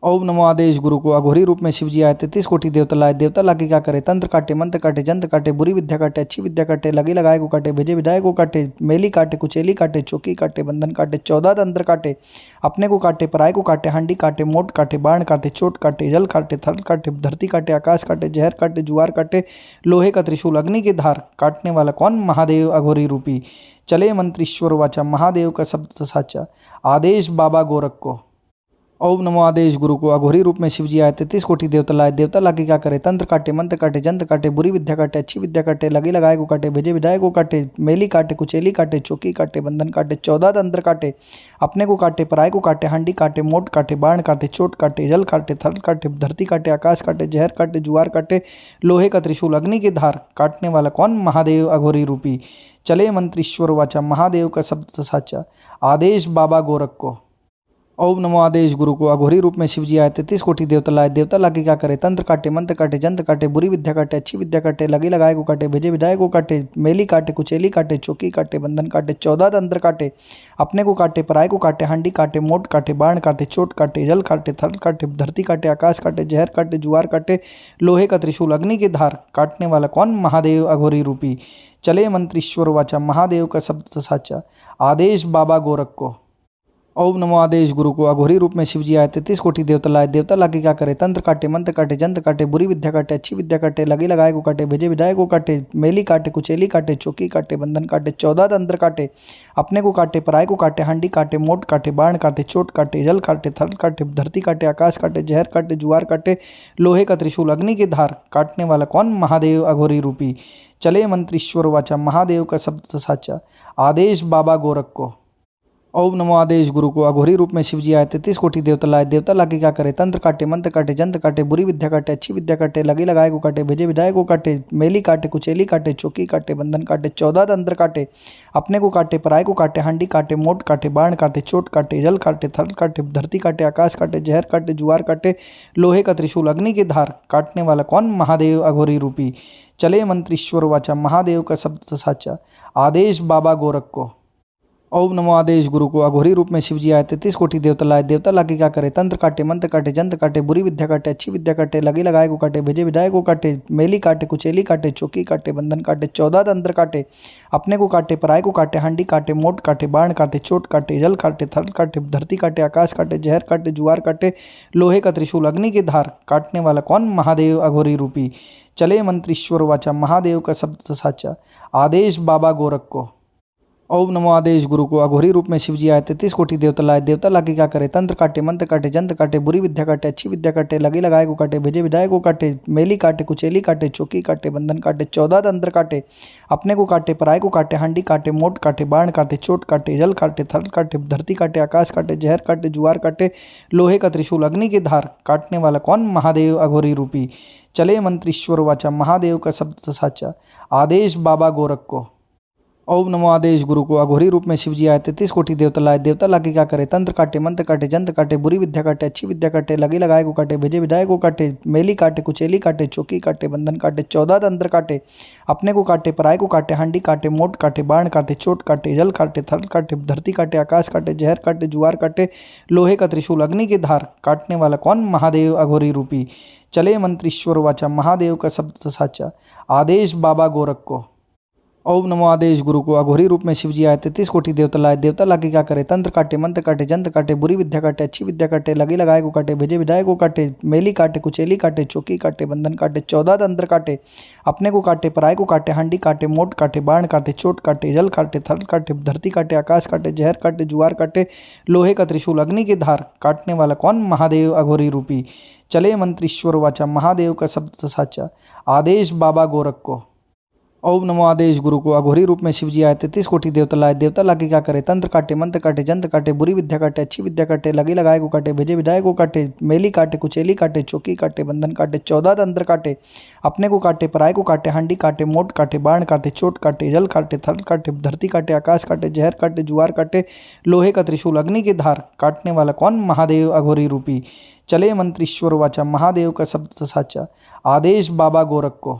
ओम नमो आदेश गुरु को अघोरी रूप में शिव जी आए 33 कोटि देवता लाए। देवता लाके क्या करे, तंत्र काटे, मंत्र काटे, जंत्र काटे, बुरी विद्या काटे, अच्छी विद्या काटे, लगे लगाए को काटे, भेजे विधायक को काटे, मेली काटे, कुचेली काटे, चौकी काटे, बंधन काटे, 14 तंत्र काटे, अपने को काटे, पराय को काटे, हांडी काटे, मोट काटे, बाण काटे, चोट काटे, जल काटे, थल काटे, धरती काटे, आकाश काटे, जहर काटे, जुआर काटे, लोहे का त्रिशूल, अग्नि की धार, काटने वाला कौन, महादेव अघोरी रूपी। चले मंत्रीश्वर वाचा, महादेव का शब्द साचा, आदेश बाबा गोरख को। ओम नमो आदेश गुरु को अघोरी रूप में शिव जी आए 33 कोटि देवता लाए। देवता लाके क्या करे, तंत्र काटे, मंत्र काटे, जंत्र काटे, बुरी विद्या काटे, अच्छी विद्या काटे, लगे लगाए को काटे, भेजे विधायक को काटे, मेली काटे, कुचेली काटे, चौकी काटे, बंधन काटे, 14 तंत्र काटे, अपने को काटे, पराय को काटे, हांडी काटे, मोट काटे, बाण काटे, चोट काटे, जल काटे, थल काटे, धरती काटे, आकाश काटे, जहर काटे, जुआर काटे, लोहे का त्रिशूल, अग्नि की धार, काटने वाला कौन, महादेव अघोरी रूपी। चले मंत्रीश्वर वाचा, महादेव का शब्द साचा, आदेश बाबा गोरख को। ओम नमो आदेश गुरु को अघोरी रूप में शिव जी आए 33 कोटि देवता लाए। देवता लाके क्या करे, तंत्र काटे, मंत्र काटे, जंत्र काटे, बुरी विद्या काटे, अच्छी विद्या काटे, लगे लगाए को काटे, भेजे विधायक को काटे, मेली काटे, कुचेली काटे, चौकी काटे, बंधन काटे, 14 तंत्र काटे, अपने को काटे, पराय को काटे, हांडी काटे, मोट काटे, बाण काटे, चोट काटे, जल काटे, थल काटे, धरती काटे, आकाश काटे, जहर काटे, जुआर काटे, लोहे का त्रिशूल, अग्नि की धार, काटने वाला कौन, महादेव अघोरी रूपी। चले मंत्रीश्वर वाचा, महादेव का शब्द साचा, आदेश बाबा गोरख को। ओम नमो आदेश गुरु को अघोरी रूप में शिव जी आए 33 कोटि देवता लाए। देवता लाके क्या करे, तंत्र काटे, मंत्र काटे, जंत्र काटे, बुरी विद्या काटे, अच्छी विद्या काटे, लगे लगाए को काटे, भेजे विधायक को काटे, मेली काटे, कुचेली काटे, चौकी काटे, बंधन काटे, 14 तंत्र काटे, अपने को काटे, पराय को काटे, हांडी काटे, मोट काटे, बाण काटे, चोट काटे, जल काटे, थल काटे, धरती काटे, आकाश काटे, जहर काटे, जुआर काटे, लोहे का त्रिशूल, अग्नि की धार, काटने वाला कौन, महादेव अघोरी रूपी। चले मंत्रीश्वर वाचा, महादेव का शब्द साचा, आदेश बाबा गोरख को। ओम नमो आदेश गुरु को अघोरी रूप में शिव जी आए 33 कोटि देवता लाए। देवता लाके क्या करे, तंत्र काटे, मंत्र काटे, जंत्र काटे, बुरी विद्या काटे, अच्छी विद्या काटे, लगे लगाए को काटे, भेजे विधायक को काटे, मेली काटे, कुचेली काटे, चौकी काटे, बंधन काटे, 14 तंत्र काटे, अपने को काटे, पराय को काटे, हांडी काटे, मोट काटे, बाण काटे, चोट काटे, जल काटे, थल काटे, धरती काटे, आकाश काटे, जहर काटे, जुआर काटे, लोहे का त्रिशूल, अग्नि की धार, काटने वाला कौन, महादेव अघोरी रूपी। चले मंत्रीश्वर वाचा, महादेव का शब्द साचा, आदेश बाबा गोरख को। ओम नमो आदेश गुरु को अघोरी रूप में शिव जी आए 33 कोटि देवता लाए। देवता लाके क्या करे, तंत्र काटे, मंत्र काटे, जंत्र काटे, बुरी विद्या काटे, अच्छी विद्या काटे, लगे लगाए को काटे, भेजे विधायक को काटे, मेली काटे, कुचेली काटे, चौकी काटे, बंधन काटे, 14 तंत्र काटे, अपने को काटे, पराय को काटे, हांडी काटे, मोट काटे, बाण काटे, चोट काटे, जल काटे, थल काटे, धरती काटे, आकाश काटे, जहर काटे, जुआर काटे, लोहे का त्रिशूल, अग्नि की धार, काटने वाला कौन, महादेव अघोरी रूपी। चले मंत्रीश्वर वाचा, महादेव का शब्द साचा, आदेश बाबा गोरख को। ओम नमो आदेश गुरु को अघोरी रूप में शिव जी आए 33 कोटि देवता लाए। देवता लाके क्या करे, तंत्र काटे, मंत्र काटे, जंत्र काटे, बुरी विद्या काटे, अच्छी विद्या काटे, लगे लगाए को काटे, भेजे विधायक को काटे, मेली काटे, कुचेली काटे, चौकी काटे, बंधन काटे, 14 तंत्र काटे, अपने को काटे, पराय को काटे, हांडी काटे, मोट काटे, बाण काटे, चोट काटे, जल काटे, थल काटे, धरती काटे, आकाश काटे, जहर काटे, जुआर काटे, लोहे का त्रिशूल, अग्नि की धार, काटने वाला कौन, महादेव अघोरी रूपी। चले मंत्रीश्वर वाचा, महादेव का शब्द साचा, आदेश बाबा गोरख को। ओम नमो आदेश गुरु को अघोरी रूप में शिव जी आए 33 कोटि देवता लाए। देवता लाके क्या करे, तंत्र काटे, मंत्र काटे, जंत्र काटे, बुरी विद्या काटे, अच्छी विद्या काटे, लगे लगाए को काटे, भेजे विधायक को काटे, मेली काटे, कुचेली काटे, चौकी काटे, बंधन काटे, 14 तंत्र काटे, अपने को काटे, पराय को काटे, हांडी काटे, मोट काटे, बाण काटे, चोट काटे, जल काटे, थल काटे, धरती काटे, आकाश काटे, जहर काटे, जुआर काटे, लोहे का त्रिशूल, अग्नि की धार, काटने वाला कौन, महादेव अघोरी रूपी। चले मंत्रीश्वर वाचा, महादेव का शब्द साचा, आदेश बाबा गोरख को। ओम नमो आदेश गुरु को अघोरी रूप में शिव जी आए 33 कोटि देवता लाए। देवता लाके क्या करे, तंत्र काटे, मंत्र काटे, जंत्र काटे, बुरी विद्या काटे, अच्छी विद्या काटे, लगे लगाए को काटे, भेजे विधायक को काटे, मेली काटे, कुचेली काटे, चौकी काटे, बंधन काटे, 14 तंत्र काटे, अपने को काटे, पराय को काटे, हांडी काटे, मोट काटे, बाण काटे, चोट काटे, जल काटे, थल काटे, धरती काटे, आकाश काटे, जहर काटे, जुआर काटे, लोहे का त्रिशूल, अग्नि की धार, काटने वाला कौन, महादेव अघोरी रूपी। चले मंत्रीश्वर वाचा, महादेव का शब्द साचा, आदेश बाबा गोरख को। ओम नमो आदेश गुरु को अघोरी रूप में शिव जी आए 33 कोटि देवता लाए। देवता लाके क्या करे, तंत्र काटे, मंत्र काटे, जंत्र काटे, बुरी विद्या काटे, अच्छी विद्या काटे, लगे लगाए को काटे, भेजे विधायक को काटे, मेली काटे, कुचेली काटे, चौकी काटे, बंधन काटे, 14 तंत्र काटे, अपने को काटे, पराय को काटे, हांडी काटे, मोट काटे, बाण काटे, चोट काटे, जल काटे, थल काटे, धरती काटे, आकाश काटे, जहर काटे, जुआर काटे, लोहे का त्रिशूल, अग्नि की धार, काटने वाला कौन, महादेव अघोरी रूपी। चले मंत्रीश्वर वाचा, महादेव का शब्द साचा, आदेश बाबा गोरख को।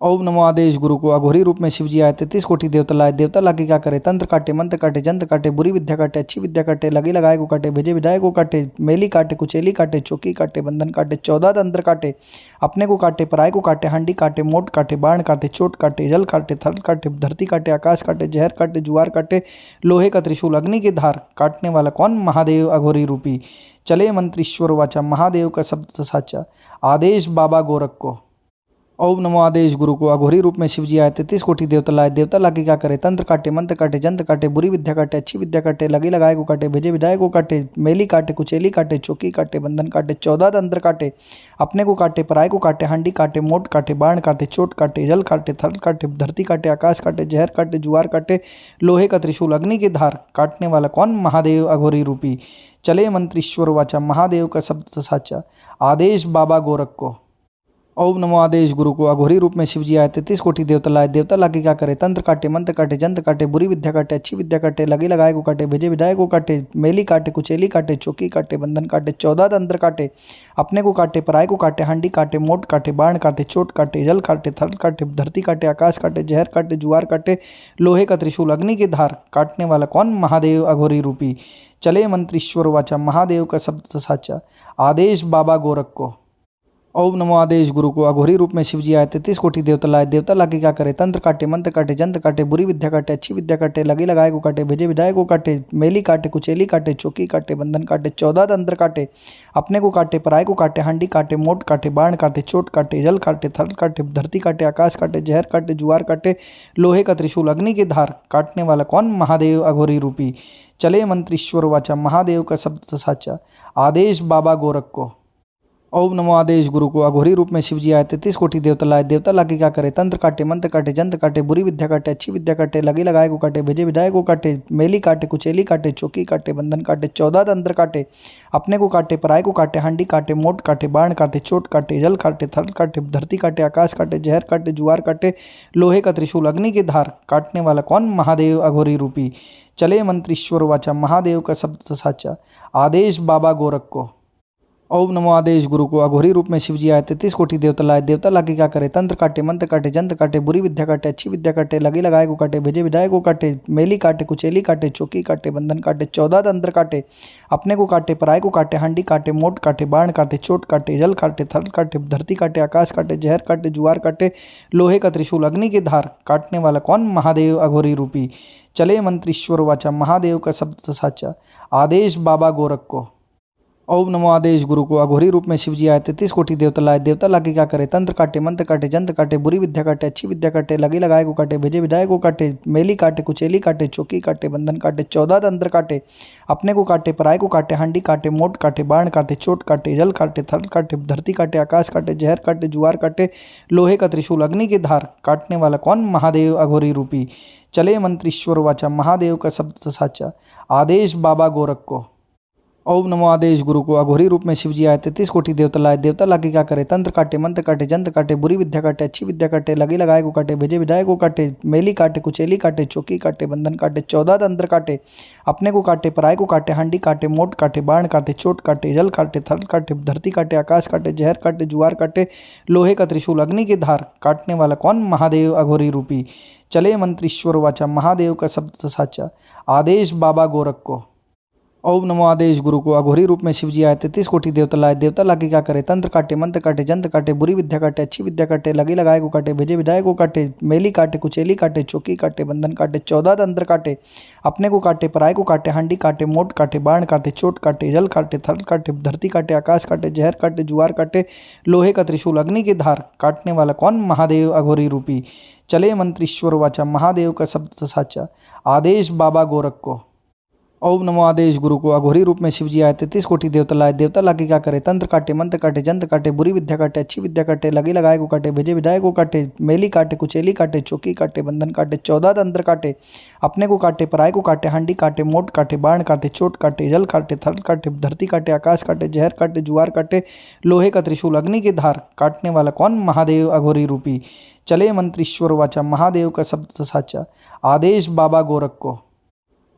ओम नमो आदेश गुरु को अघोरी रूप में शिव जी आए 33 कोटि देवता लाए। देवता लाके क्या करे, तंत्र काटे, मंत्र काटे, जंत्र काटे, बुरी विद्या काटे, अच्छी विद्या काटे, लगे लगाए को काटे, भेजे विधाए को काटे, मेली काटे, कुचेली काटे, चौकी काटे, बंधन काटे, 14 तंत्र काटे, अपने को काटे, पराय को काटे, हांडी काटे, मोट काटे, बाण काटे, चोट काटे, जल काटे, थल काटे, धरती काटे, आकाश काटे, जहर काटे, जुआर काटे, लोहे का त्रिशूल, अग्नि की धार, काटने वाला कौन, महादेव अघोरी रूपी। चले मंत्रीश्वर वाचा, महादेव का शब्द साचा, आदेश बाबा गोरख को। ओम नमो आदेश गुरु को अघोरी रूप में शिव जी आए 33 कोटि देवता लाए। देवता लाके क्या करे, तंत्र काटे, मंत्र काटे, जंत्र काटे, बुरी विद्या काटे, अच्छी विद्या काटे, लगे लगाए को काटे, भेजे विधाए को काटे, मेली काटे, कुचेली काटे, चौकी काटे, बंधन काटे, 14 तंत्र काटे, अपने को काटे, पराय को काटे, हांडी काटे, मोट काटे, बाण काटे, चोट काटे, जल काटे, थल काटे, धरती काटे, आकाश काटे, जहर काटे, जुआर काटे, लोहे का त्रिशूल, अग्नि की धार, काटने वाला कौन, महादेव अघोरी रूपी। चले मंत्रीश्वर वाचा, महादेव का शब्द साचा, आदेश बाबा गोरख को। ओम नमो आदेश गुरु को अघोरी रूप में शिव जी आए 33 कोटि देवता लाए। देवता लाके क्या करे, तंत्र काटे, मंत्र काटे, जंत्र काटे, बुरी विद्या काटे, अच्छी विद्या काटे, लगे लगाए को काटे, भेजे विधाए को काटे, मेली काटे, कुचेली काटे, चौकी काटे, बंधन काटे, 14 तंत्र काटे, अपने को काटे, पराय को काटे, हांडी काटे, मोट काटे, बाण काटे, चोट काटे, जल काटे, थल काटे, धरती काटे, आकाश काटे, जहर काटे, जुआर काटे, लोहे का त्रिशूल, अग्नि की धार, काटने वाला कौन, महादेव अघोरी रूपी। चले मंत्रीश्वर वाचा, महादेव का शब्द साचा, आदेश बाबा गोरख को। ओम नमो आदेश गुरु को अघोरी रूप में शिव जी आए 33 कोटि देवता लाए। देवता लाके क्या करे, तंत्र काटे, मंत्र काटे, जंत्र काटे, बुरी विद्या काटे, अच्छी विद्या काटे, लगे लगाए को काटे, भेजे विधाए को काटे, मेली काटे, कुचेली काटे, चौकी काटे, बंधन काटे, 14 तंत्र काटे, अपने को काटे, पराय को काटे, हांडी काटे, मोट काटे, बाण काटे, चोट काटे, जल काटे, थल काटे, धरती काटे, आकाश काटे, जहर काटे, जुआर काटे, लोहे का त्रिशूल, अग्नि की धार, काटने वाला कौन, महादेव अघोरी रूपी। चले मंत्रीश्वर वाचा, महादेव का शब्द साचा, आदेश बाबा गोरख को। ओम नमो आदेश गुरु को अघोरी रूप में शिव जी आए 33 कोटि देवता लाए। देवता लाके क्या करे, तंत्र काटे, मंत्र काटे, जंत्र काटे, बुरी विद्या काटे, अच्छी विद्या काटे, लगे लगाए को काटे, भेजे विधाए को काटे, मेली काटे, कुचेली काटे, चौकी काटे, बंधन काटे, 14 तंत्र काटे, अपने को काटे, पराय को काटे, हांडी काटे, मोट काटे, बाण काटे, चोट काटे, जल काटे, थल काटे, धरती काटे, आकाश काटे, जहर काटे, जुआर काटे, लोहे का त्रिशूल, अग्नि की धार, काटने वाला कौन, महादेव अघोरी रूपी। चले मंत्रीश्वर वाचा, महादेव का शब्द साचा, आदेश बाबा गोरख को। ओम नमो आदेश गुरु को अघोरी रूप में शिव जी आए 33 कोटि देवता लाए। देवता लाके क्या करे, तंत्र काटे, मंत्र काटे, जंत्र काटे, बुरी विद्या काटे, अच्छी विद्या काटे, लगे लगाए को काटे, भेजे विधाए को काटे, मेली काटे, कुचेली काटे, चौकी काटे, बंधन काटे, 14 तंत्र काटे, अपने को काटे, पराय को काटे, हांडी काटे, मोट काटे, बाण काटे, चोट काटे, जल काटे, थल काटे, धरती काटे, आकाश काटे, जहर काटे, जुआर काटे, लोहे का त्रिशूल, अग्नि की धार, काटने वाला कौन, महादेव अघोरी रूपी। चले मंत्रीश्वर वाचा, महादेव का शब्द साचा, आदेश बाबा गोरख को। ओम नमो आदेश गुरु को अघोरी रूप में शिव जी आए 33 कोटि देवता लाए। देवता लाके क्या करे, तंत्र काटे, मंत्र काटे, जंत्र काटे, बुरी विद्या काटे, अच्छी विद्या काटे, लगे लगाए को काटे, भेजे विधाए को काटे, मेली काटे, कुचेली काटे, चौकी काटे, बंधन काटे, 14 तंत्र काटे, अपने को काटे, पराय को काटे, हांडी काटे, मोट काटे, बाण काटे, चोट काटे, जल काटे, थल काटे, धरती काटे, आकाश काटे, जहर काटे, जुआर काटे, लोहे का त्रिशूल, अग्नि की धार, काटने वाला कौन, महादेव अघोरी रूपी। चले मंत्रीश्वर वाचा, महादेव का शब्द साचा, आदेश बाबा गोरख को। ओम नमो आदेश गुरु को अघोरी रूप में शिव जी आए 33 कोटि देवता लाए। देवता लाके क्या करे, तंत्र काटे, मंत्र काटे, जंत्र काटे, बुरी विद्या काटे, अच्छी विद्या काटे, लगे लगाए को काटे, भेजे विधाए को काटे, मेली काटे, कुचेली काटे, चौकी काटे, बंधन काटे, 14 तंत्र काटे, अपने को काटे, पराय को काटे, हांडी काटे, मोट काटे, बाण काटे, चोट काटे, जल काटे, थल काटे, धरती काटे, आकाश काटे, जहर काटे, जुआर काटे, लोहे का त्रिशूल, अग्नि की धार, काटने वाला कौन, महादेव अघोरी रूपी। चले मंत्रीश्वर वाचा, महादेव का शब्द साचा, आदेश बाबा गोरख को। ओम नमो आदेश गुरु को अघोरी रूप में शिव जी आए 33 कोटि देवता लाए। देवता लाके क्या करे, तंत्र काटे, मंत्र काटे, जंत्र काटे, बुरी विद्या काटे, अच्छी विद्या काटे, लगे लगाए को काटे, भेजे विधाए को काटे, मेली काटे, कुचेली काटे, चौकी काटे, बंधन काटे, 14 तंत्र काटे, अपने को काटे, पराय को काटे, हांडी काटे, मोट काटे, बाण काटे, चोट काटे, जल काटे, थल काटे, धरती काटे, आकाश काटे, जहर काटे, जुआर काटे, लोहे का त्रिशूल, अग्नि की धार, काटने वाला कौन, महादेव अघोरी रूपी। चले मंत्रीश्वर वाचा, महादेव का शब्द साचा, आदेश बाबा गोरख को। ओम नमो आदेश गुरु को अघोरी रूप में शिव जी आए 33 कोटि देवता लाए। देवता लाके क्या करे, तंत्र काटे, मंत्र काटे, जंत्र काटे, बुरी विद्या काटे, अच्छी विद्या काटे, लगे लगाए को काटे, भेजे विधाए को काटे, मेली काटे, कुचेली काटे, चौकी काटे, बंधन काटे, 14 तंत्र काटे, अपने को काटे, पराय को काटे, हांडी काटे, मोट काटे, बाण काटे, चोट काटे, जल काटे, थल काटे, धरती काटे, आकाश काटे, जहर काटे, जुआर काटे, लोहे का त्रिशूल, अग्नि की धार, काटने वाला कौन, महादेव अघोरी रूपी। चले मंत्रीश्वर वाचा, महादेव का शब्द साचा, आदेश बाबा गोरख को।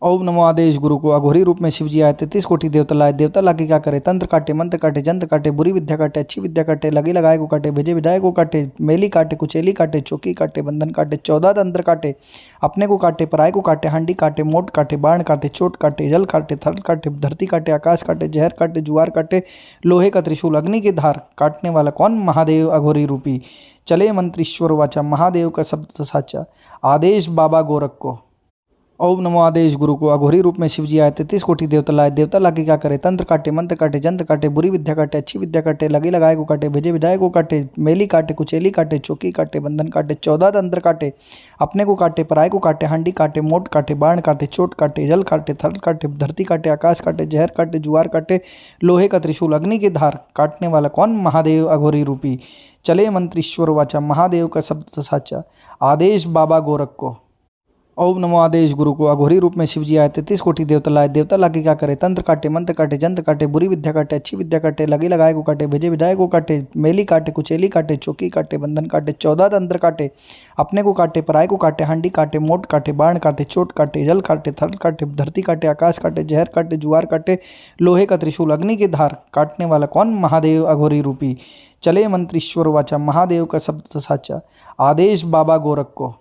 ओम नमो आदेश गुरु को अघोरी रूप में शिवजी आए 33 कोटि देवता लाए। देवता लाके क्या करे, तंत्र काटे, मंत्र काटे, जंत्र काटे, बुरी विद्या काटे, अच्छी विद्या काटे, लगी लगाए को काटे, भेजे विधायक को काटे, मेली काटे, कुचेली काटे, चौकी काटे, बंधन काटे, 14 तंत्र काटे, अपने को काटे, पराय को काटे, हांडी काटे, मोट काटे, बाण काटे, चोट काटे, जल काटे, थल काटे, धरती काटे, आकाश काटे, जहर काटे, जुआर काटे, लोहे का त्रिशूल, अग्नि की धार, काटने वाला कौन, महादेव अघोरी रूपी। चले मंत्रीश्वर वाचा, महादेव का शब्द साचा, आदेश बाबा गोरख को। ओम नमो आदेश गुरु को अघोरी रूप में शिवजी आए 33 कोटि देवता लाए। देवता लाके क्या करे, तंत्र काटे, मंत्र काटे, जंत्र काटे, बुरी विद्या काटे, अच्छी विद्या काटे, लगी लगाए को काटे, भेजे विधायक को काटे, मेली काटे, कुचेली काटे, चौकी काटे, बंधन काटे, 14 तंत्र काटे, अपने को काटे, पराय को काटे, हांडी काटे, मोट काटे, बाण काटे, चोट काटे, जल काटे, थल काटे, धरती काटे, आकाश काटे, जहर काटे, जुआर काटे, लोहे का त्रिशूल, अग्नि की धार, काटने वाला कौन, महादेव अघोरी रूपी। चले मंत्रीश्वर वाचा, महादेव का शब्द साचा, आदेश बाबा गोरख को। ओम नमो आदेश गुरु को अघोरी रूप में शिवजी आए 33 कोटि देवता लाए। देवता लाके क्या करे, तंत्र काटे, मंत्र काटे, जंत्र काटे, बुरी विद्या काटे, अच्छी विद्या काटे, लगी लगाए को काटे, भेजे विधायक को काटे, मेली काटे, कुचेली काटे, चौकी काटे, बंधन काटे, 14 तंत्र काटे, अपने को काटे, पराय को काटे, हांडी काटे, मोट काटे, बाण काटे, चोट काटे, जल काटे, थल काटे, धरती काटे, आकाश काटे, जहर काटे, जुआर काटे, लोहे का त्रिशूल, अग्नि की धार, काटने वाला कौन, महादेव अघोरी रूपी। चले मंत्रीश्वर वाचा, महादेव का शब्द साचा, आदेश बाबा गोरख को।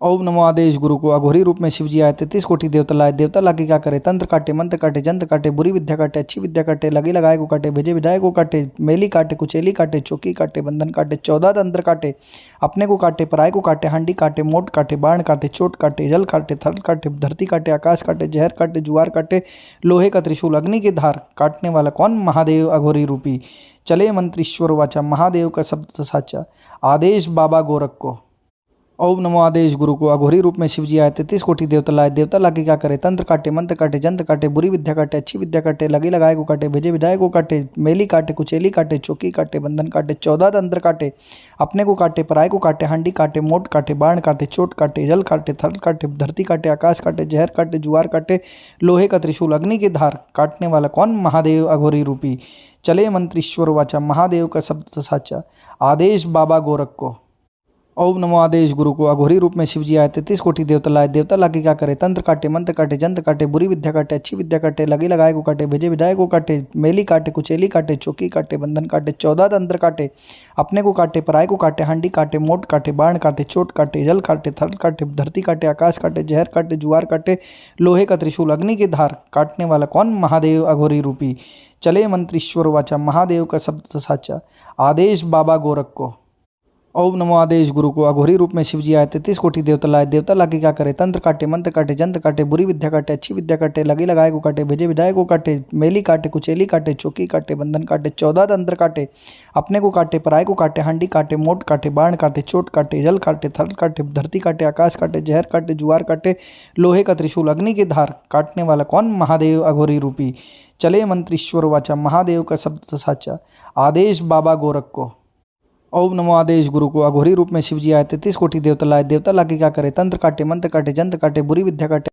ओम नमो आदेश गुरु को अघोरी रूप में शिवजी आए 33 कोटि देवता लाए। देवता लाके क्या करे, तंत्र काटे, मंत्र काटे, जंत्र काटे, बुरी विद्या काटे, अच्छी विद्या काटे, लगी लगाए को काटे, भेजे विधायक को काटे, मेली काटे, कुचेली काटे, चौकी काटे, बंधन काटे, 14 तंत्र काटे, अपने को काटे, पराय को काटे, हांडी काटे, मोट काटे, बाण काटे, चोट काटे, जल काटे, थल काटे, धरती काटे, आकाश काटे, जहर काटे, जुआर काटे, लोहे का त्रिशूल, अग्नि की धार, काटने वाला कौन, महादेव अघोरी रूपी। चले मंत्रीश्वर वाचा, महादेव का शब्द साचा, आदेश बाबा गोरख को। ओम नमो आदेश गुरु को अघोरी रूप में शिवजी आए 33 कोटि देवता लाए। देवता लाके क्या करे, तंत्र काटे, मंत्र काटे, जंत्र काटे, बुरी विद्या काटे, अच्छी विद्या काटे, लगी लगाए को काटे, भेजे विधायक को काटे, मेली काटे, कुचेली काटे, चौकी काटे, बंधन काटे, 14 तंत्र काटे, अपने को काटे, पराय को काटे, हांडी काटे, मोट काटे, बाण काटे, चोट काटे, जल काटे, थल काटे, धरती काटे, आकाश काटे, जहर काटे, जुआर काटे, लोहे का त्रिशूल, अग्नि की धार, काटने वाला कौन, महादेव अघोरी रूपी। चले मंत्रीश्वर वाचा, महादेव का शब्द साचा, आदेश बाबा गोरख को। ओम नमो आदेश गुरु को अघोरी रूप में शिवजी आए 33 कोटि देवता लाए। देवता लाके क्या करे, तंत्र काटे, मंत्र काटे, जंत्र काटे, बुरी विद्या काटे, अच्छी विद्या काटे, लगी लगाए को काटे, भेजे विधायक को काटे, मेली काटे, कुचेली काटे, चौकी काटे, बंधन काटे, 14 तंत्र काटे, अपने को काटे, पराय को काटे, हांडी काटे, मोट काटे, बाण काटे, चोट काटे, जल काटे, थल काटे, धरती काटे, आकाश काटे, जहर काटे, जुआर काटे, लोहे का त्रिशूल, अग्नि की धार, काटने वाला कौन, महादेव अघोरी रूपी। चले मंत्रीश्वर वाचा, महादेव का शब्द साचा, आदेश बाबा गोरख को। ओम नमो आदेश गुरु को अघोरी रूप में शिवजी आए 33 कोटि देवता लाए। देवता लाके क्या करे, तंत्र काटे, मंत्र काटे, जंत्र काटे, बुरी विद्या काटे, अच्छी विद्या काटे, लगी लगाए को काटे, भेजे विधायक को काटे, मेली काटे, कुचेली काटे, चौकी काटे, बंधन काटे, 14 तंत्र काटे, अपने को काटे, पराय को काटे, हांडी काटे, मोट काटे, बाण काटे, चोट काटे, जल काटे, थल काटे, धरती काटे, आकाश काटे, जहर काटे, जुआर काटे, लोहे का त्रिशूल, अग्नि की धार, काटने वाला कौन, महादेव अघोरी रूपी। चले मंत्रीश्वर वाचा, महादेव का शब्द साचा, आदेश बाबा गोरख को। ओम नमो आदेश गुरु को अघोरी रूप में शिवजी आए 33 कोटि देवता लाए। देवता लाके क्या करे, तंत्र काटे, मंत्र काटे, जंत्र काटे, बुरी विद्या काटे,